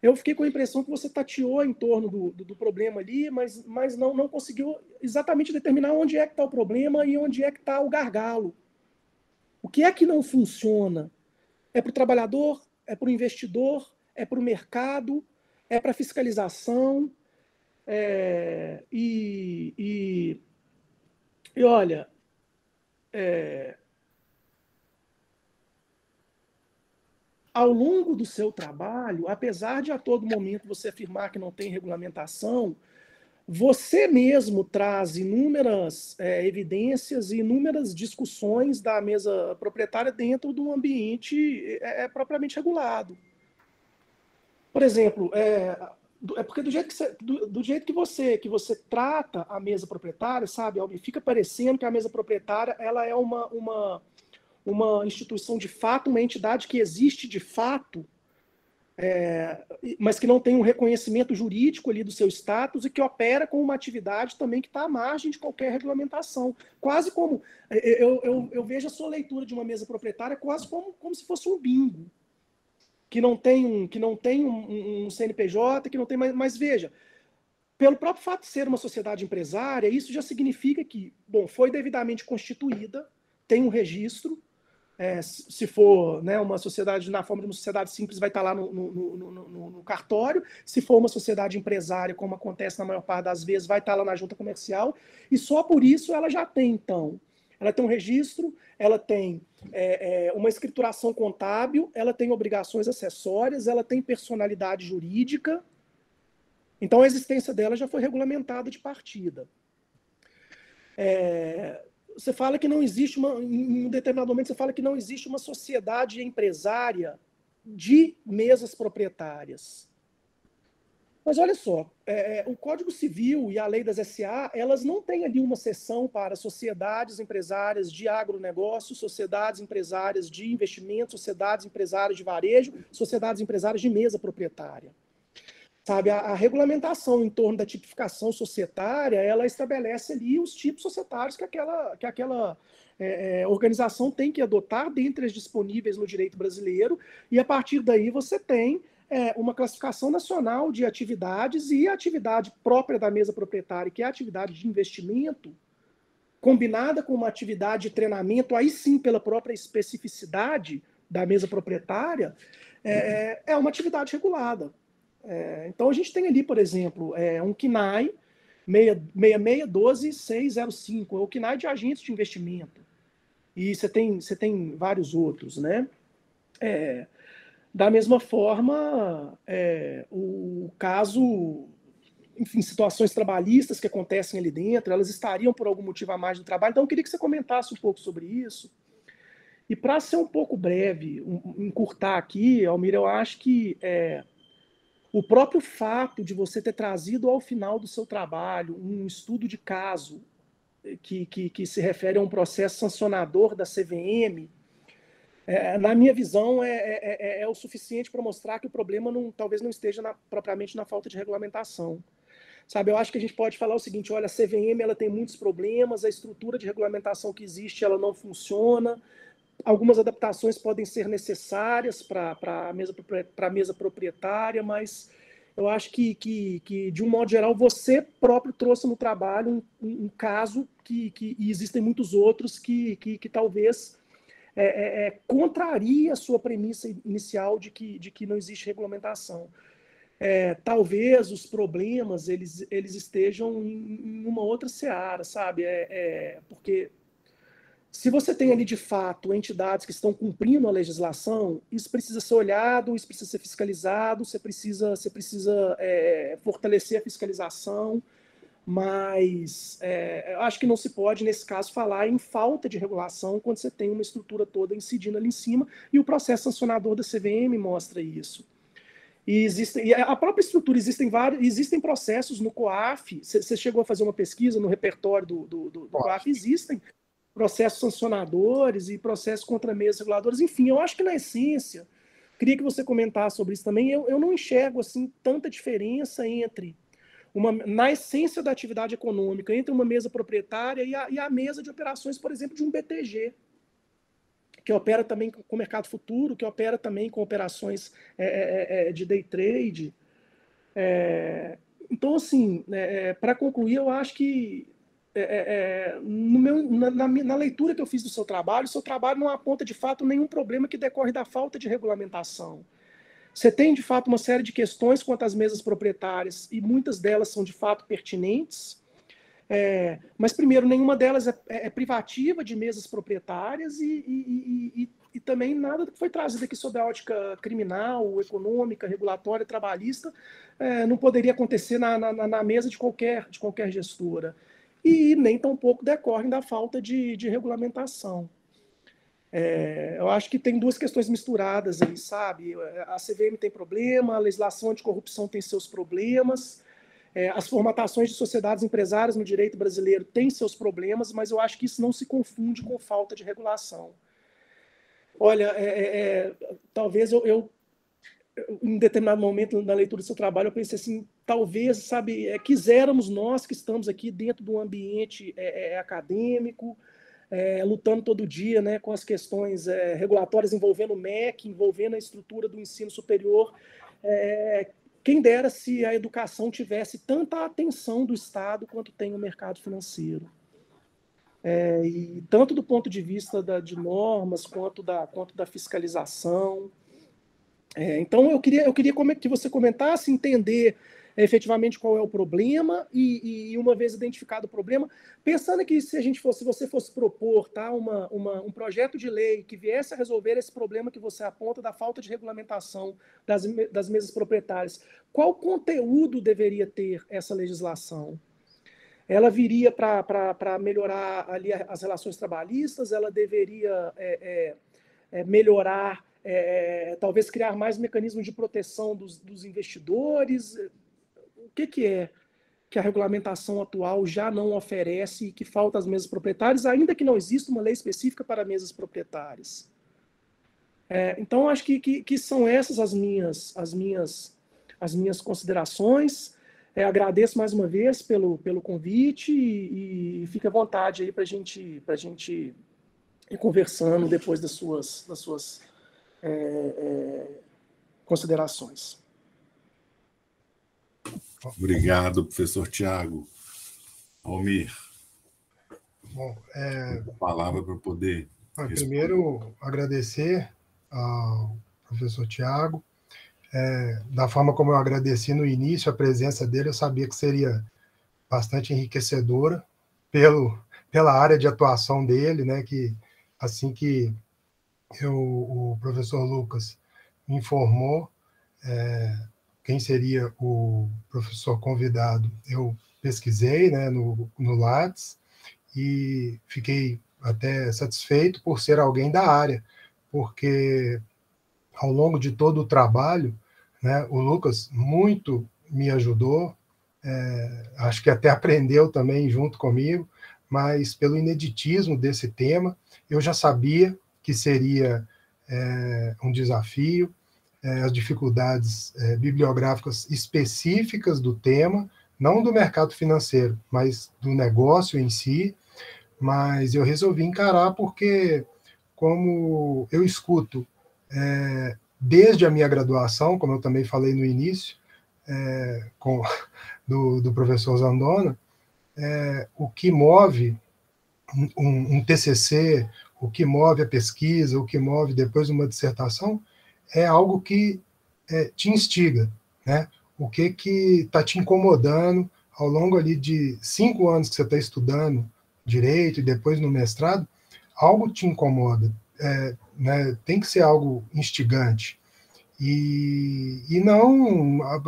Eu fiquei com a impressão que você tateou em torno do problema ali, mas não conseguiu exatamente determinar onde é que está o problema e onde é que está o gargalo. O que é que não funciona? É para o trabalhador? É para o investidor? É para o mercado? É para a fiscalização? E olha, ao longo do seu trabalho, apesar de a todo momento você afirmar que não tem regulamentação, você mesmo traz inúmeras evidências e inúmeras discussões da mesa proprietária dentro de um ambiente propriamente regulado. Por exemplo, porque do jeito que você trata a mesa proprietária, sabe, Albi, fica parecendo que a mesa proprietária ela é uma instituição de fato, uma entidade que existe de fato, mas que não tem um reconhecimento jurídico ali do seu status e que opera com uma atividade também que está à margem de qualquer regulamentação. Quase como... Eu vejo a sua leitura de uma mesa proprietária quase como se fosse um bingo, que não tem um CNPJ, que não tem... Mas veja, pelo próprio fato de ser uma sociedade empresária, isso já significa que, bom, foi devidamente constituída, tem um registro. Se for, né, uma sociedade na forma de uma sociedade simples, vai estar lá no cartório. Se for uma sociedade empresária, como acontece na maior parte das vezes, vai estar lá na junta comercial. E só por isso ela já tem, então, Ela tem um registro, ela tem uma escrituração contábil, ela tem obrigações acessórias, ela tem personalidade jurídica. Então, a existência dela já foi regulamentada de partida. Você fala que não existe em um determinado momento, você fala que não existe uma sociedade empresária de mesas proprietárias. Mas olha só, o Código Civil e a lei das SA, elas não têm ali uma seção para sociedades empresárias de agronegócio, sociedades empresárias de investimento, sociedades empresárias de varejo, sociedades empresárias de mesa proprietária. Sabe, a regulamentação em torno da tipificação societária, ela estabelece ali os tipos societários que aquela organização tem que adotar dentre as disponíveis no direito brasileiro, e a partir daí você tem uma classificação nacional de atividades, e a atividade própria da mesa proprietária, que é a atividade de investimento, combinada com uma atividade de treinamento, aí sim pela própria especificidade da mesa proprietária, é uma atividade regulada. Então a gente tem ali, por exemplo, um CNAE 6612-605, é o CNAE de agentes de investimento. E você tem vários outros, né? Da mesma forma, o caso, enfim, situações trabalhistas que acontecem ali dentro, elas estariam por algum motivo a mais do trabalho. Então, eu queria que você comentasse um pouco sobre isso. E para ser um pouco breve, encurtar aqui, Almir, eu acho que o próprio fato de você ter trazido ao final do seu trabalho um estudo de caso que se refere a um processo sancionador da CVM, na minha visão, é o suficiente para mostrar que o problema talvez não esteja propriamente na falta de regulamentação. Sabe, eu acho que a gente pode falar o seguinte: olha, a CVM ela tem muitos problemas, a estrutura de regulamentação que existe ela não funciona, algumas adaptações podem ser necessárias para a mesa proprietária, mas eu acho que, de um modo geral, você próprio trouxe no trabalho um caso e existem muitos outros que talvez contraria a sua premissa inicial de que não existe regulamentação. Talvez os problemas eles estejam em uma outra seara, sabe? Porque se você tem ali, de fato, entidades que estão cumprindo a legislação, isso precisa ser olhado, isso precisa ser fiscalizado, você precisa fortalecer a fiscalização, mas eu acho que não se pode, nesse caso, falar em falta de regulação quando você tem uma estrutura toda incidindo ali em cima, e o processo sancionador da CVM mostra isso. E a própria estrutura, existem processos no COAF, você chegou a fazer uma pesquisa no repertório do COAF, existem processos sancionadores e processos contra mesas reguladoras, enfim, eu acho que na essência, queria que você comentasse sobre isso também, eu não enxergo assim tanta diferença entre na essência da atividade econômica, entre uma mesa proprietária e a mesa de operações, por exemplo, de um BTG, que opera também com o mercado futuro, que opera também com operações de day trade. Então, assim, para concluir, eu acho que na leitura que eu fiz do seu trabalho não aponta de fato nenhum problema que decorre da falta de regulamentação. Você tem, de fato, uma série de questões quanto às mesas proprietárias, e muitas delas são, de fato, pertinentes. Mas, primeiro, nenhuma delas é privativa de mesas proprietárias e também nada que foi trazido aqui sobre a ótica criminal, econômica, regulatória, trabalhista, não poderia acontecer na mesa de qualquer gestora. E nem tampouco decorrem da falta de regulamentação. Eu acho que tem duas questões misturadas aí, sabe? A CVM tem problema, a legislação anticorrupção tem seus problemas, as formatações de sociedades empresárias no direito brasileiro têm seus problemas, mas eu acho que isso não se confunde com falta de regulação. Olha, talvez eu em determinado momento na leitura do seu trabalho, eu pensei assim, talvez, sabe, quiséramos nós que estamos aqui dentro de um ambiente acadêmico, lutando todo dia, né, com as questões regulatórias envolvendo o MEC, envolvendo a estrutura do ensino superior. Quem dera se a educação tivesse tanta atenção do Estado quanto tem o mercado financeiro. E tanto do ponto de vista de normas quanto da fiscalização. Então, eu queria que você comentasse, entender efetivamente qual é o problema e uma vez identificado o problema, pensando que se você fosse propor, tá, um projeto de lei que viesse a resolver esse problema que você aponta da falta de regulamentação das mesas proprietárias, qual conteúdo deveria ter essa legislação? Ela viria para melhorar ali as relações trabalhistas, ela deveria melhorar, talvez criar mais mecanismos de proteção dos investidores. O que é que a regulamentação atual já não oferece e que falta às mesas proprietárias, ainda que não exista uma lei específica para mesas proprietárias? Então, acho que são essas as minhas considerações. Agradeço mais uma vez pelo convite e fique à vontade aí para a gente ir conversando depois das suas considerações. Obrigado, professor Tiago. Almir, Bom, a palavra para poder responder. Primeiro, agradecer ao professor Tiago. Da forma como eu agradeci no início a presença dele, eu sabia que seria bastante enriquecedora pela área de atuação dele, né, que assim que o professor Lucas me informou quem seria o professor convidado, eu pesquisei, né, no Lattes e fiquei até satisfeito por ser alguém da área, porque ao longo de todo o trabalho, né, o Lucas muito me ajudou, acho que até aprendeu também junto comigo, mas pelo ineditismo desse tema, eu já sabia que seria um desafio, as dificuldades bibliográficas específicas do tema, não do mercado financeiro, mas do negócio em si, mas eu resolvi encarar porque, como eu escuto desde a minha graduação, como eu também falei no início, do professor Zandona, o que move um TCC, o que move a pesquisa, o que move depois uma dissertação, é algo que te instiga, né? O que está te incomodando ao longo ali de 5 anos que você está estudando direito e depois no mestrado, algo te incomoda, né? Tem que ser algo instigante. E não,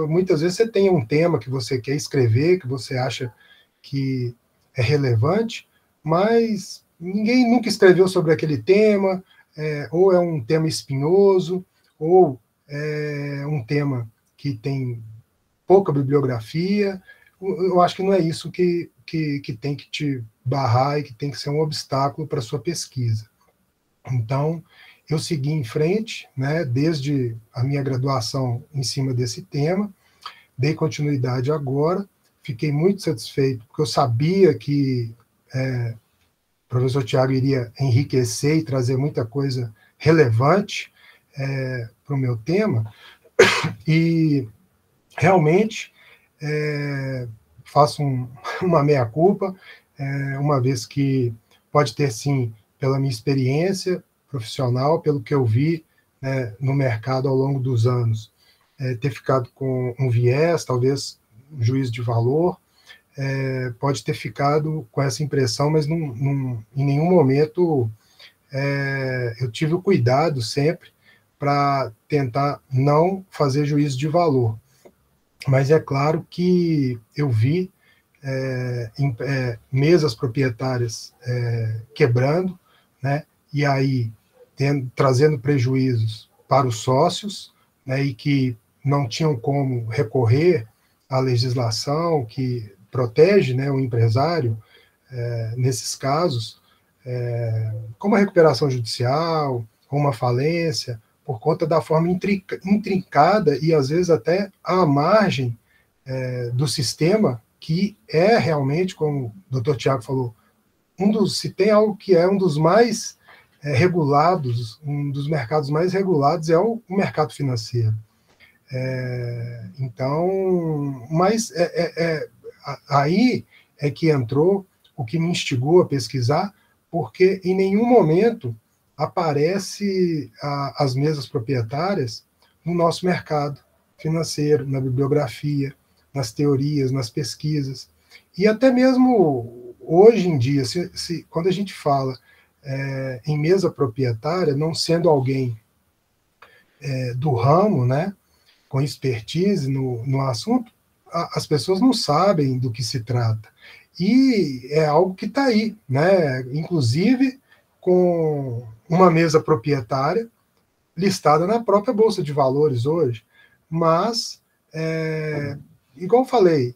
muitas vezes você tem um tema que você quer escrever, que você acha que é relevante, mas ninguém nunca escreveu sobre aquele tema, ou é um tema espinhoso, ou é um tema que tem pouca bibliografia. Eu acho que não é isso que tem que te barrar e que tem que ser um obstáculo para a sua pesquisa. Então, eu segui em frente, né, desde a minha graduação em cima desse tema, dei continuidade agora, fiquei muito satisfeito, porque eu sabia que o professor Tiago iria enriquecer e trazer muita coisa relevante para o meu tema, e realmente faço uma meia-culpa, uma vez que pode ter, sim, pela minha experiência profissional, pelo que eu vi no mercado ao longo dos anos, ter ficado com um viés, talvez um juízo de valor, pode ter ficado com essa impressão, mas em nenhum momento eu tive o cuidado sempre para tentar não fazer juízo de valor. Mas é claro que eu vi mesas proprietárias quebrando, né, e aí trazendo prejuízos para os sócios, né, e que não tinham como recorrer à legislação que protege, né, o empresário nesses casos, como a recuperação judicial, ou uma falência, por conta da forma intrincada e, às vezes, até à margem do sistema, que é realmente, como o Dr. Tiago falou, se tem algo que é um dos mais regulados, um dos mercados mais regulados é o mercado financeiro. Então, mas aí é que entrou o que me instigou a pesquisar, porque em nenhum momento aparece as mesas proprietárias no nosso mercado financeiro, na bibliografia, nas teorias, nas pesquisas. E até mesmo hoje em dia, quando a gente fala em mesa proprietária, não sendo alguém do ramo, né, com expertise no assunto, as pessoas não sabem do que se trata. E é algo que está aí, né, inclusive com uma mesa proprietária listada na própria Bolsa de Valores hoje. Mas, igual eu falei,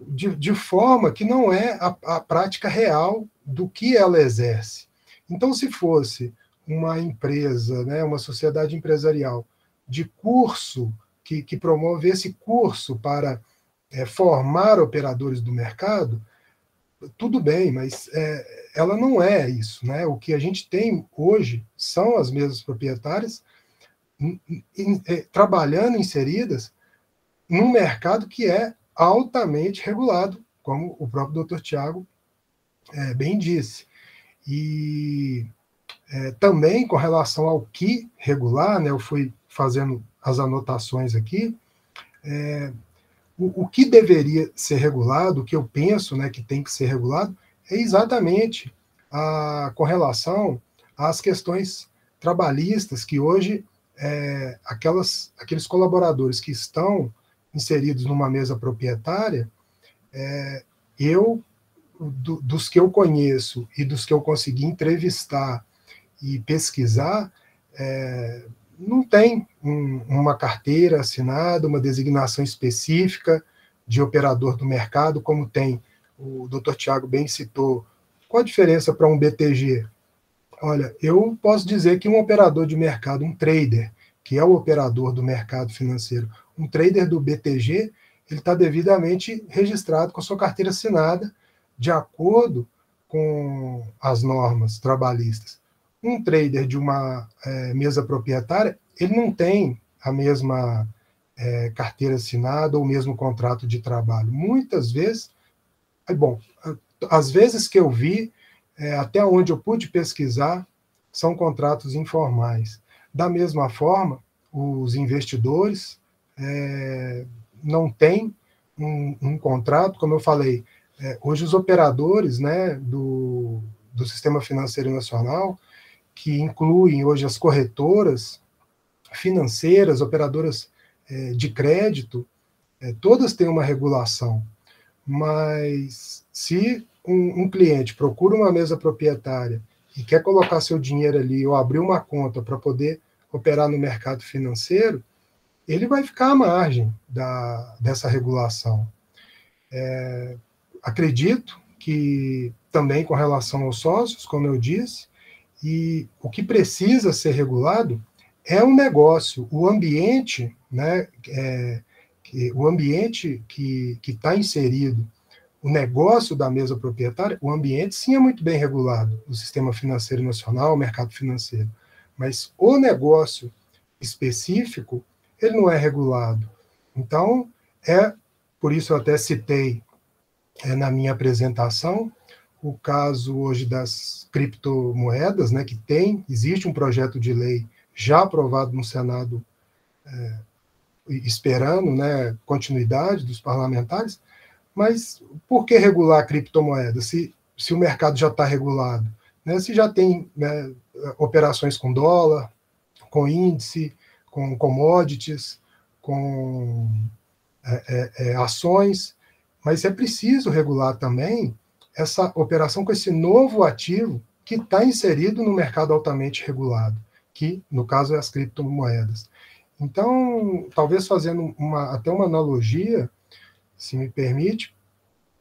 de forma que não é a prática real do que ela exerce. Então, se fosse uma empresa, né, uma sociedade empresarial de curso, que promovesse curso para formar operadores do mercado, tudo bem, mas ela não é isso, né? O que a gente tem hoje são as mesas proprietárias trabalhando inseridas num mercado que é altamente regulado, como o próprio Dr. Tiago bem disse. E também com relação ao que regular, né, eu fui fazendo as anotações aqui, o que deveria ser regulado, o que eu penso, né, que tem que ser regulado, é exatamente com relação às questões trabalhistas, que hoje aqueles colaboradores que estão inseridos numa mesa proprietária, dos que eu conheço e dos que eu consegui entrevistar e pesquisar, não tem uma carteira assinada, uma designação específica de operador do mercado, como tem o Dr. Tiago bem citou. Qual a diferença para um BTG? Olha, eu posso dizer que um operador de mercado, um trader, que é o operador do mercado financeiro, um trader do BTG, ele está devidamente registrado com a sua carteira assinada, de acordo com as normas trabalhistas. Um trader de uma mesa proprietária, ele não tem a mesma carteira assinada ou o mesmo contrato de trabalho. Muitas vezes, às vezes que eu vi, até onde eu pude pesquisar, são contratos informais. Da mesma forma, os investidores não têm um contrato, como eu falei, hoje os operadores, né, do Sistema Financeiro Nacional, que incluem hoje as corretoras financeiras, operadoras de crédito, todas têm uma regulação. Mas se um cliente procura uma mesa proprietária e quer colocar seu dinheiro ali ou abrir uma conta para poder operar no mercado financeiro, ele vai ficar à margem dessa regulação. Acredito que também com relação aos sócios, como eu disse, e o que precisa ser regulado é um negócio, o ambiente, né, o ambiente que está inserido, o negócio da mesa proprietária, o ambiente sim é muito bem regulado, o Sistema Financeiro Nacional, o mercado financeiro, mas o negócio específico, ele não é regulado. Então, por isso eu até citei na minha apresentação, o caso hoje das criptomoedas, né, que existe um projeto de lei já aprovado no Senado, esperando, né, continuidade dos parlamentares, mas por que regular a criptomoeda, se o mercado já está regulado? Né, se já tem, né, operações com dólar, com índice, com commodities, com ações, mas é preciso regular também essa operação com esse novo ativo que está inserido no mercado altamente regulado, que, no caso, é as criptomoedas. Então, talvez fazendo até uma analogia, se me permite,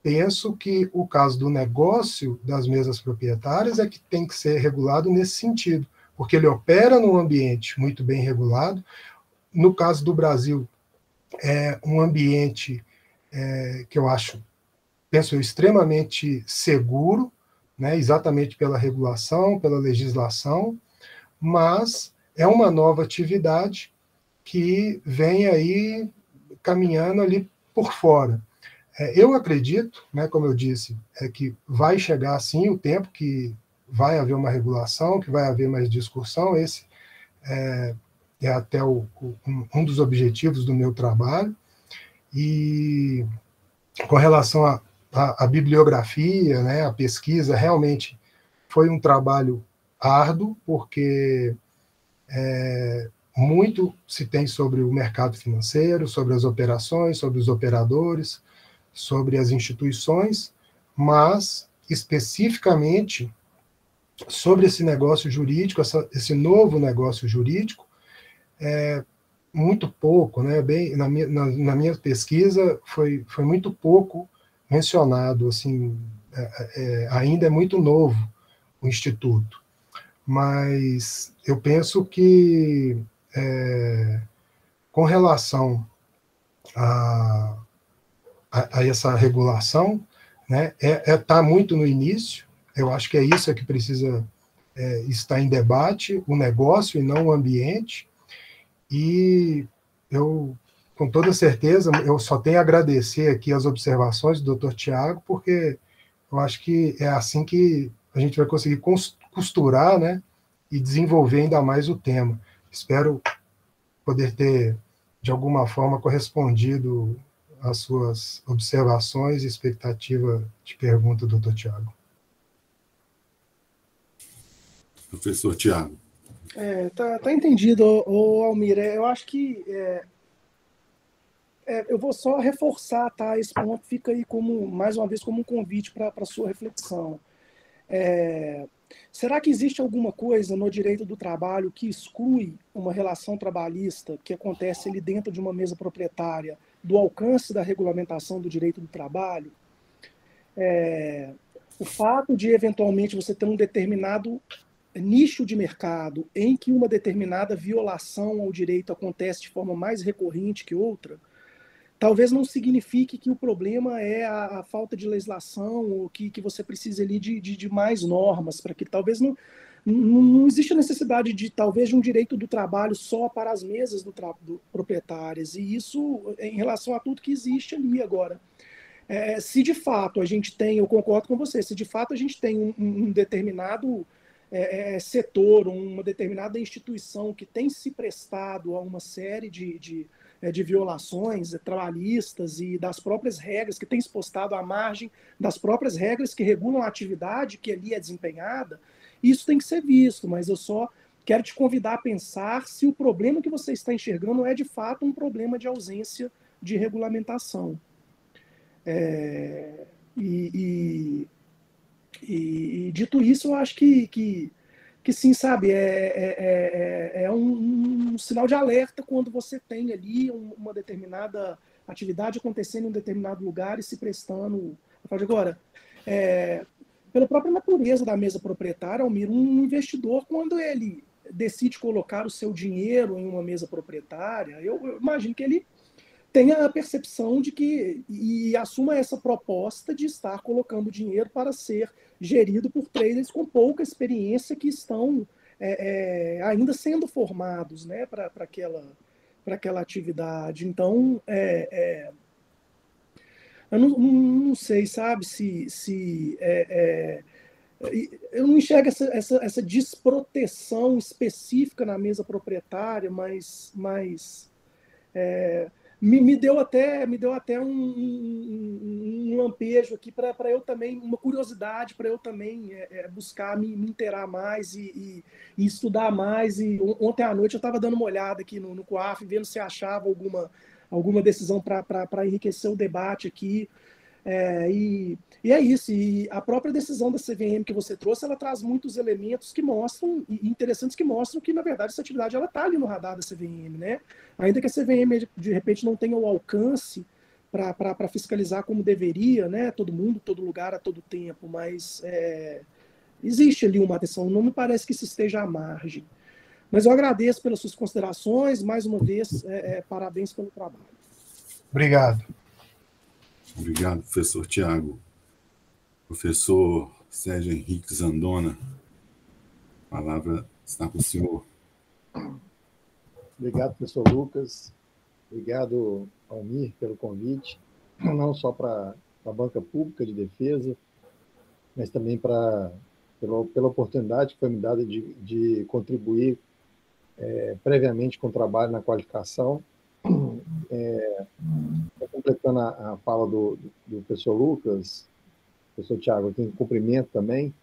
penso que o caso do negócio das mesas proprietárias é que tem que ser regulado nesse sentido, porque ele opera num ambiente muito bem regulado. No caso do Brasil, é um ambiente que eu penso eu, extremamente seguro, né, exatamente pela regulação, pela legislação, mas é uma nova atividade que vem aí caminhando ali por fora. Eu acredito, né, como eu disse, que vai chegar sim o tempo que vai haver uma regulação, que vai haver mais discussão. Esse é até um dos objetivos do meu trabalho. E com relação à bibliografia, né, a pesquisa, realmente foi um trabalho árduo, porque muito se tem sobre o mercado financeiro, sobre as operações, sobre os operadores, sobre as instituições, mas especificamente sobre esse negócio jurídico, esse novo negócio jurídico, muito pouco, né? Bem, na minha pesquisa foi muito pouco mencionado, assim, ainda é muito novo o Instituto, mas eu penso que com relação a essa regulação, né, tá muito no início. Eu acho que é isso que precisa estar em debate, o negócio e não o ambiente. E eu, com toda certeza, eu só tenho a agradecer aqui as observações do Dr. Tiago, porque eu acho que é assim que a gente vai conseguir costurar, né, e desenvolver ainda mais o tema. Espero poder ter, de alguma forma, correspondido às suas observações e expectativa de pergunta, doutor Tiago. Professor Tiago. Tá entendido, Almir. Eu acho que eu vou só reforçar, tá? Esse ponto fica aí mais uma vez como um convite para a sua reflexão. Será que existe alguma coisa no direito do trabalho que exclui uma relação trabalhista que acontece ali dentro de uma mesa proprietária do alcance da regulamentação do direito do trabalho? O fato de, eventualmente, você ter um determinado nicho de mercado em que uma determinada violação ao direito acontece de forma mais recorrente que outra, talvez não signifique que o problema é a falta de legislação ou que você precise ali de mais normas, para que talvez não existe a necessidade talvez de um direito do trabalho só para as mesas do proprietárias, e isso em relação a tudo que existe ali agora. Se de fato a gente tem, eu concordo com você, se de fato a gente tem um determinado setor, uma determinada instituição que tem se prestado a uma série de violações trabalhistas e das próprias regras, que tem se postado à margem das próprias regras que regulam a atividade que ali é desempenhada, isso tem que ser visto, mas eu só quero te convidar a pensar se o problema que você está enxergando é de fato um problema de ausência de regulamentação. E dito isso, eu acho que sim, sabe, é um sinal de alerta quando você tem ali uma determinada atividade acontecendo em um determinado lugar e se prestando. Agora, pela própria natureza da mesa proprietária, Almir, um investidor, quando ele decide colocar o seu dinheiro em uma mesa proprietária, eu imagino que ele tenha a percepção de que, e assuma essa proposta de estar colocando dinheiro para ser gerido por traders com pouca experiência que estão ainda sendo formados, né, para aquela atividade. Então, eu não sei, sabe, eu não enxergo essa desproteção específica na mesa proprietária, mas me deu até um lampejo aqui para eu também, uma curiosidade para eu também buscar me inteirar mais e estudar mais. E ontem à noite eu estava dando uma olhada aqui no COAF, vendo se achava alguma decisão para enriquecer o debate aqui. E é isso, e a própria decisão da CVM que você trouxe, ela traz muitos elementos que mostram, interessantes, que mostram que, na verdade, essa atividade está ali no radar da CVM, né? Ainda que a CVM, de repente, não tenha o alcance para fiscalizar como deveria, né? Todo mundo, todo lugar, a todo tempo, mas existe ali uma atenção, não me parece que isso esteja à margem. Mas eu agradeço pelas suas considerações, mais uma vez, parabéns pelo trabalho. Obrigado. Obrigado, professor Tiago. Professor Sérgio Henrique Zandona, a palavra está com o senhor. Obrigado, professor Lucas. Obrigado, Almir, pelo convite, não só para a Banca Pública de Defesa, mas também pela oportunidade que foi me dada de contribuir previamente com o trabalho na qualificação. Para completando a fala do professor Lucas, professor Tiago, aqui em cumprimento também,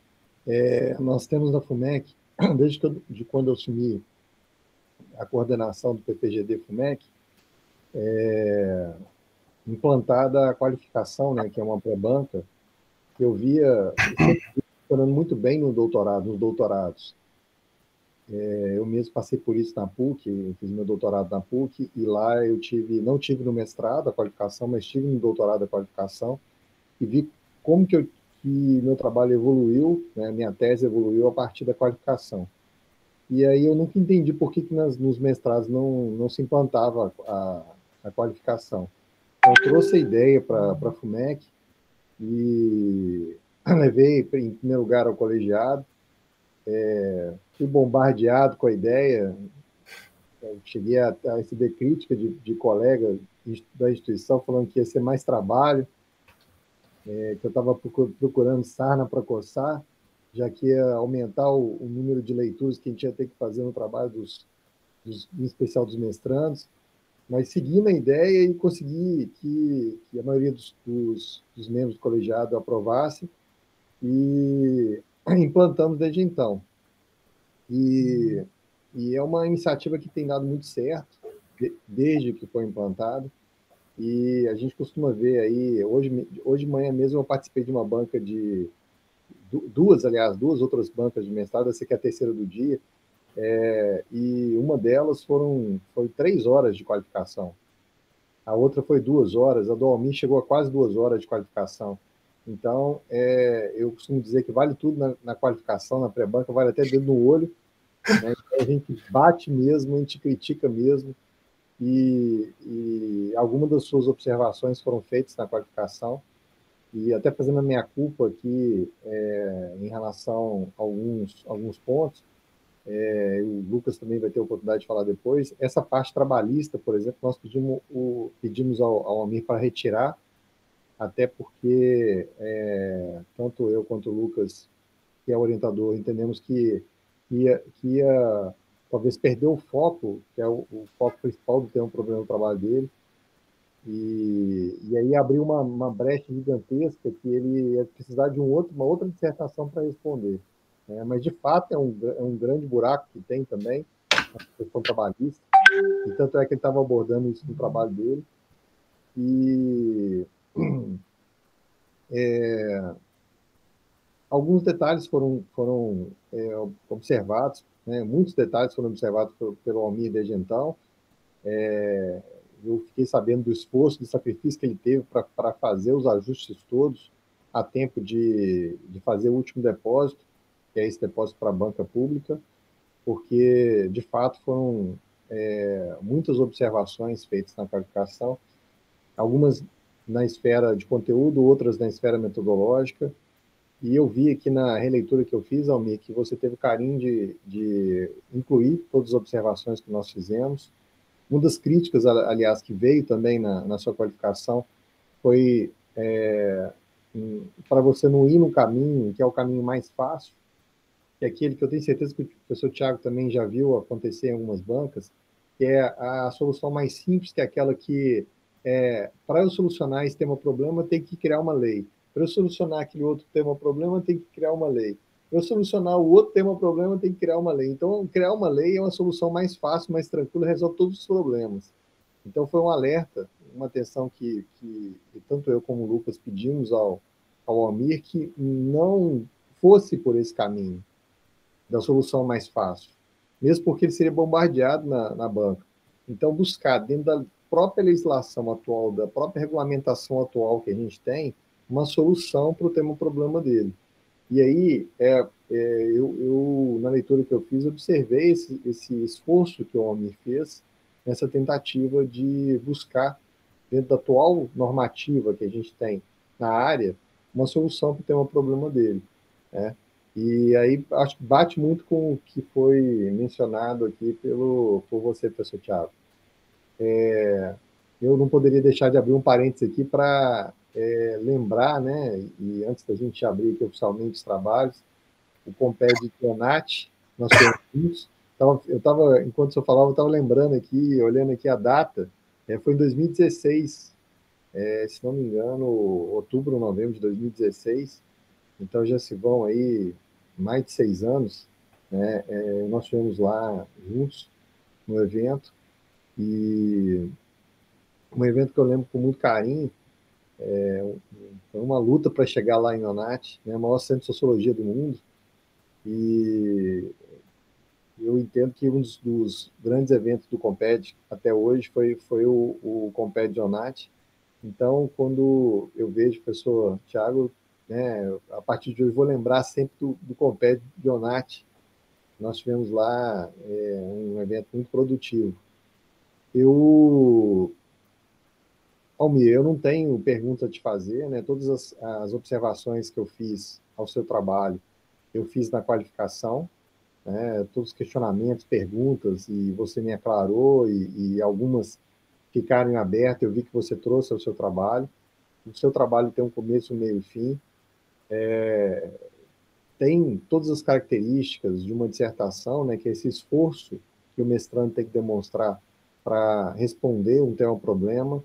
nós temos na FUMEC, desde quando eu assumi a coordenação do PPGD-FUMEC, implantada a qualificação, né, que é uma pré-banca, que eu via funcionando muito bem nos doutorados. Eu mesmo passei por isso na PUC, eu fiz meu doutorado na PUC, e lá eu não tive no mestrado a qualificação, mas tive no doutorado a qualificação, e vi como que meu trabalho evoluiu, né, minha tese evoluiu a partir da qualificação. E aí eu nunca entendi por que nos mestrados não se implantava a qualificação. Então, eu trouxe a ideia para a FUMEC e levei, em primeiro lugar, ao colegiado, fui bombardeado com a ideia, eu cheguei a receber crítica de colegas da instituição falando que ia ser mais trabalho, que eu estava procurando sarna para coçar, já que ia aumentar o número de leituras que a gente ia ter que fazer no trabalho em especial dos mestrandos, mas segui na ideia e consegui que a maioria dos membros do colegiado aprovasse e implantamos desde então. E é uma iniciativa que tem dado muito certo desde que foi implantado. E a gente costuma ver aí, hoje de manhã mesmo eu participei de uma banca de duas outras bancas de mestrado, essa aqui é a terceira do dia, e uma delas foi 3 horas de qualificação. A outra foi 2 horas, a do Almir chegou a quase 2 horas de qualificação. Então, eu costumo dizer que vale tudo na qualificação, na pré-banca, vale até dedo no olho, né? Então, a gente bate mesmo, a gente critica mesmo, e algumas das suas observações foram feitas na qualificação, e até fazendo a minha culpa aqui em relação a alguns pontos, o Lucas também vai ter a oportunidade de falar depois, essa parte trabalhista, por exemplo, nós pedimos ao Almir para retirar, até porque tanto eu quanto o Lucas, que é orientador, entendemos que ia talvez perder o foco, que é o foco principal do tema problema do trabalho dele, e aí abriu uma brecha gigantesca que ele ia precisar de uma outra dissertação para responder. Mas, de fato, é um grande buraco que tem também, a questão trabalhista, e tanto é que ele estava abordando isso no trabalho dele. E alguns detalhes foram observados, né? Muitos detalhes foram observados pelo Almir desde então. Eu fiquei sabendo do esforço, do sacrifício que ele teve para fazer os ajustes todos a tempo de fazer o último depósito, que é esse depósito para a banca pública, porque, de fato, foram muitas observações feitas na qualificação, algumas na esfera de conteúdo, outras na esfera metodológica, e eu vi aqui na releitura que eu fiz, Almir, que você teve o carinho de incluir todas as observações que nós fizemos. Uma das críticas, aliás, que veio também na sua qualificação foi para você não ir no caminho, que é o caminho mais fácil, que é aquele que eu tenho certeza que o professor Tiago também já viu acontecer em algumas bancas, que é a solução mais simples, que é aquela que, para eu solucionar esse tema problema, tem que criar uma lei. Para eu solucionar aquele outro tema problema, tem que criar uma lei. Para eu solucionar o outro tema problema, tem que criar uma lei. Então, criar uma lei é uma solução mais fácil, mais tranquila, resolve todos os problemas. Então, foi um alerta, uma atenção que tanto eu como o Lucas pedimos ao Almir que não fosse por esse caminho da solução mais fácil, mesmo porque ele seria bombardeado na banca. Então, buscar dentro da própria legislação atual, da própria regulamentação atual que a gente tem, uma solução para o tema problema dele. E aí, eu, na leitura que eu fiz, observei esse esforço que o Almir fez nessa tentativa de buscar, dentro da atual normativa que a gente tem na área, uma solução para o tema problema dele, né? E aí, acho que bate muito com o que foi mencionado aqui por você, professor Tiago. Eu não poderia deixar de abrir um parênteses aqui para lembrar, né, e antes da gente abrir aqui oficialmente os trabalhos, o Comped de Tonati, nós conhecemos. Eu estava, enquanto o senhor falava, eu estava lembrando aqui, olhando aqui a data, foi em 2016, se não me engano, outubro, novembro de 2016. Então já se vão aí mais de 6 anos, né? Nós estivemos lá juntos no evento, e um evento que eu lembro com muito carinho. Foi uma luta para chegar lá em Onat, né? O maior centro de sociologia do mundo, e eu entendo que um dos grandes eventos do Comped até hoje foi o Comped de Onat. Então, quando eu vejo o professor Tiago, né, a partir de hoje vou lembrar sempre do Comped de Onat. Nós tivemos lá um evento muito produtivo. Almir, eu não tenho pergunta a te fazer, né? Todas as observações que eu fiz ao seu trabalho, eu fiz na qualificação, né? Todos os questionamentos, perguntas, e você me aclarou, e algumas ficaram em aberto, eu vi que você trouxe ao seu trabalho. O seu trabalho tem um começo, um meio e fim, tem todas as características de uma dissertação, né? Que é esse esforço que o mestrando tem que demonstrar para responder um tema-problema,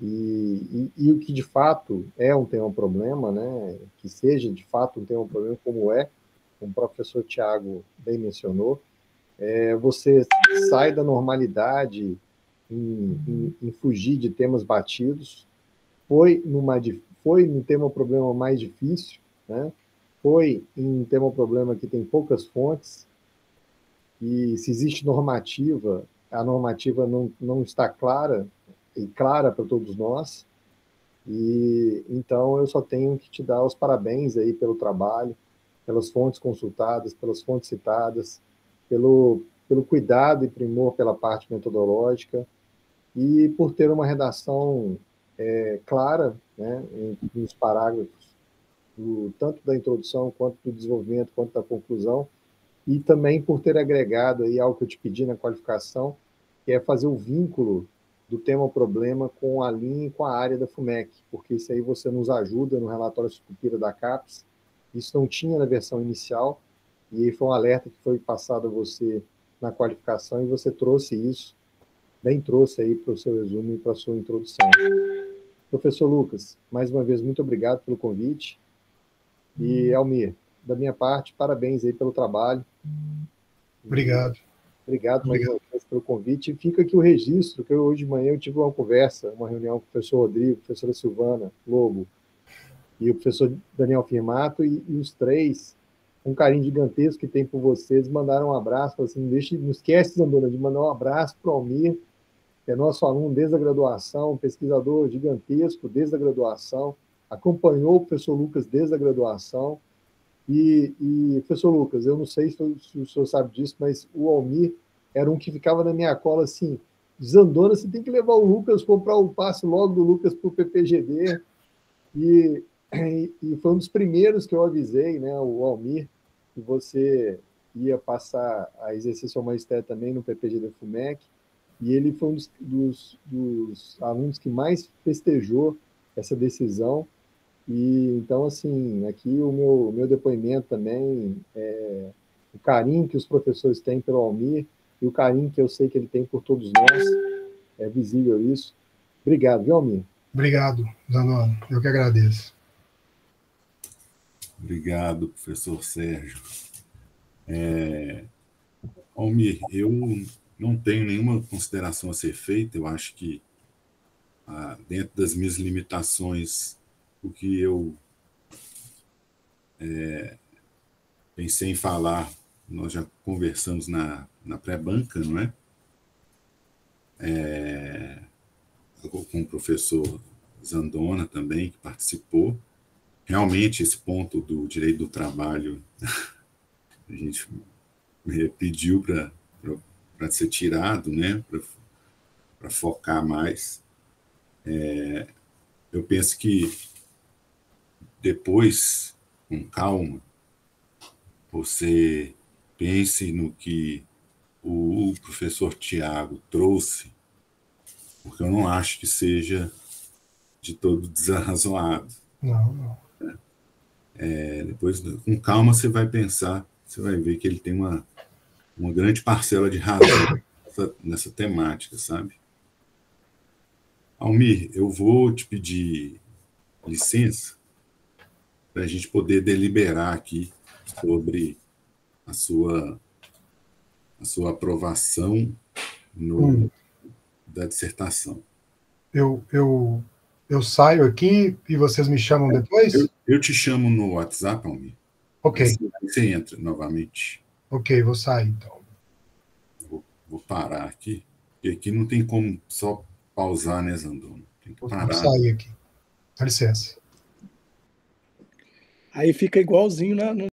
e o que de fato é um tema-problema, né? Que seja de fato um tema-problema, como o professor Tiago bem mencionou. Você sai da normalidade em fugir de temas batidos, foi no tema-problema mais difícil, né? Foi em um tema-problema que tem poucas fontes, e se existe normativa, a normativa não está clara para todos nós. E então eu só tenho que te dar os parabéns aí pelo trabalho, pelas fontes consultadas, pelas fontes citadas, pelo cuidado e primor pela parte metodológica, e por ter uma redação clara, né, nos parágrafos, tanto da introdução, quanto do desenvolvimento, quanto da conclusão, e também por ter agregado aí algo que eu te pedi na qualificação, que é fazer o vínculo do tema-problema com a linha e com a área da FUMEC, porque isso aí você nos ajuda no relatório Sucupira da CAPES. Isso não tinha na versão inicial, e foi um alerta que foi passado a você na qualificação, e você trouxe isso, bem trouxe aí para o seu resumo e para a sua introdução. Professor Lucas, mais uma vez, muito obrigado pelo convite. E, Almir, da minha parte, parabéns aí pelo trabalho. Obrigado. Obrigado mais uma vez pelo convite. E fica aqui o registro, que hoje de manhã eu tive uma conversa, uma reunião com o professor Rodrigo, a professora Silvana Lobo e o professor Daniel Firmato, e os três, um carinho gigantesco que tem por vocês, mandaram um abraço, falaram assim, não esquece, Zandona, de mandar um abraço para o Almir, que é nosso aluno desde a graduação, pesquisador gigantesco desde a graduação, acompanhou o professor Lucas desde a graduação. E professor Lucas, eu não sei se o senhor sabe disso, mas o Almir era um que ficava na minha cola assim, Zandona, você tem que levar o Lucas, comprar o passe logo do Lucas para o PPGD, e foi um dos primeiros que eu avisei, né, o Almir, que você ia passar a exercer seu magistério também no PPGD FUMEC, e ele foi um dos alunos que mais festejou essa decisão. E então, assim, aqui o meu depoimento também, o carinho que os professores têm pelo Almir e o carinho que eu sei que ele tem por todos nós, é visível isso. Obrigado, viu, Almir? Obrigado, Zanoni, eu que agradeço. Obrigado, professor Sérgio. Almir, eu não tenho nenhuma consideração a ser feita, eu acho que, dentro das minhas limitações, o que eu pensei em falar, nós já conversamos na pré-banca, não é? Com o professor Zandona também, que participou. Realmente, esse ponto do direito do trabalho, a gente pediu para ser tirado, né? Para focar mais. Eu penso que depois, com calma, você pense no que o professor Tiago trouxe, porque eu não acho que seja de todo desarrazoado. Não. Depois, com calma, você vai pensar, você vai ver que ele tem uma grande parcela de razão nessa temática, sabe? Almir, eu vou te pedir licença para a gente poder deliberar aqui sobre a sua aprovação da dissertação. Eu saio aqui e vocês me chamam depois? Eu te chamo no WhatsApp, Almir. Ok. Aí você entra novamente. Ok, vou sair então. Vou parar aqui, porque aqui não tem como só pausar, né, Zandon? Tem que parar. Vou sair aqui. Dá licença. Aí fica igualzinho, né?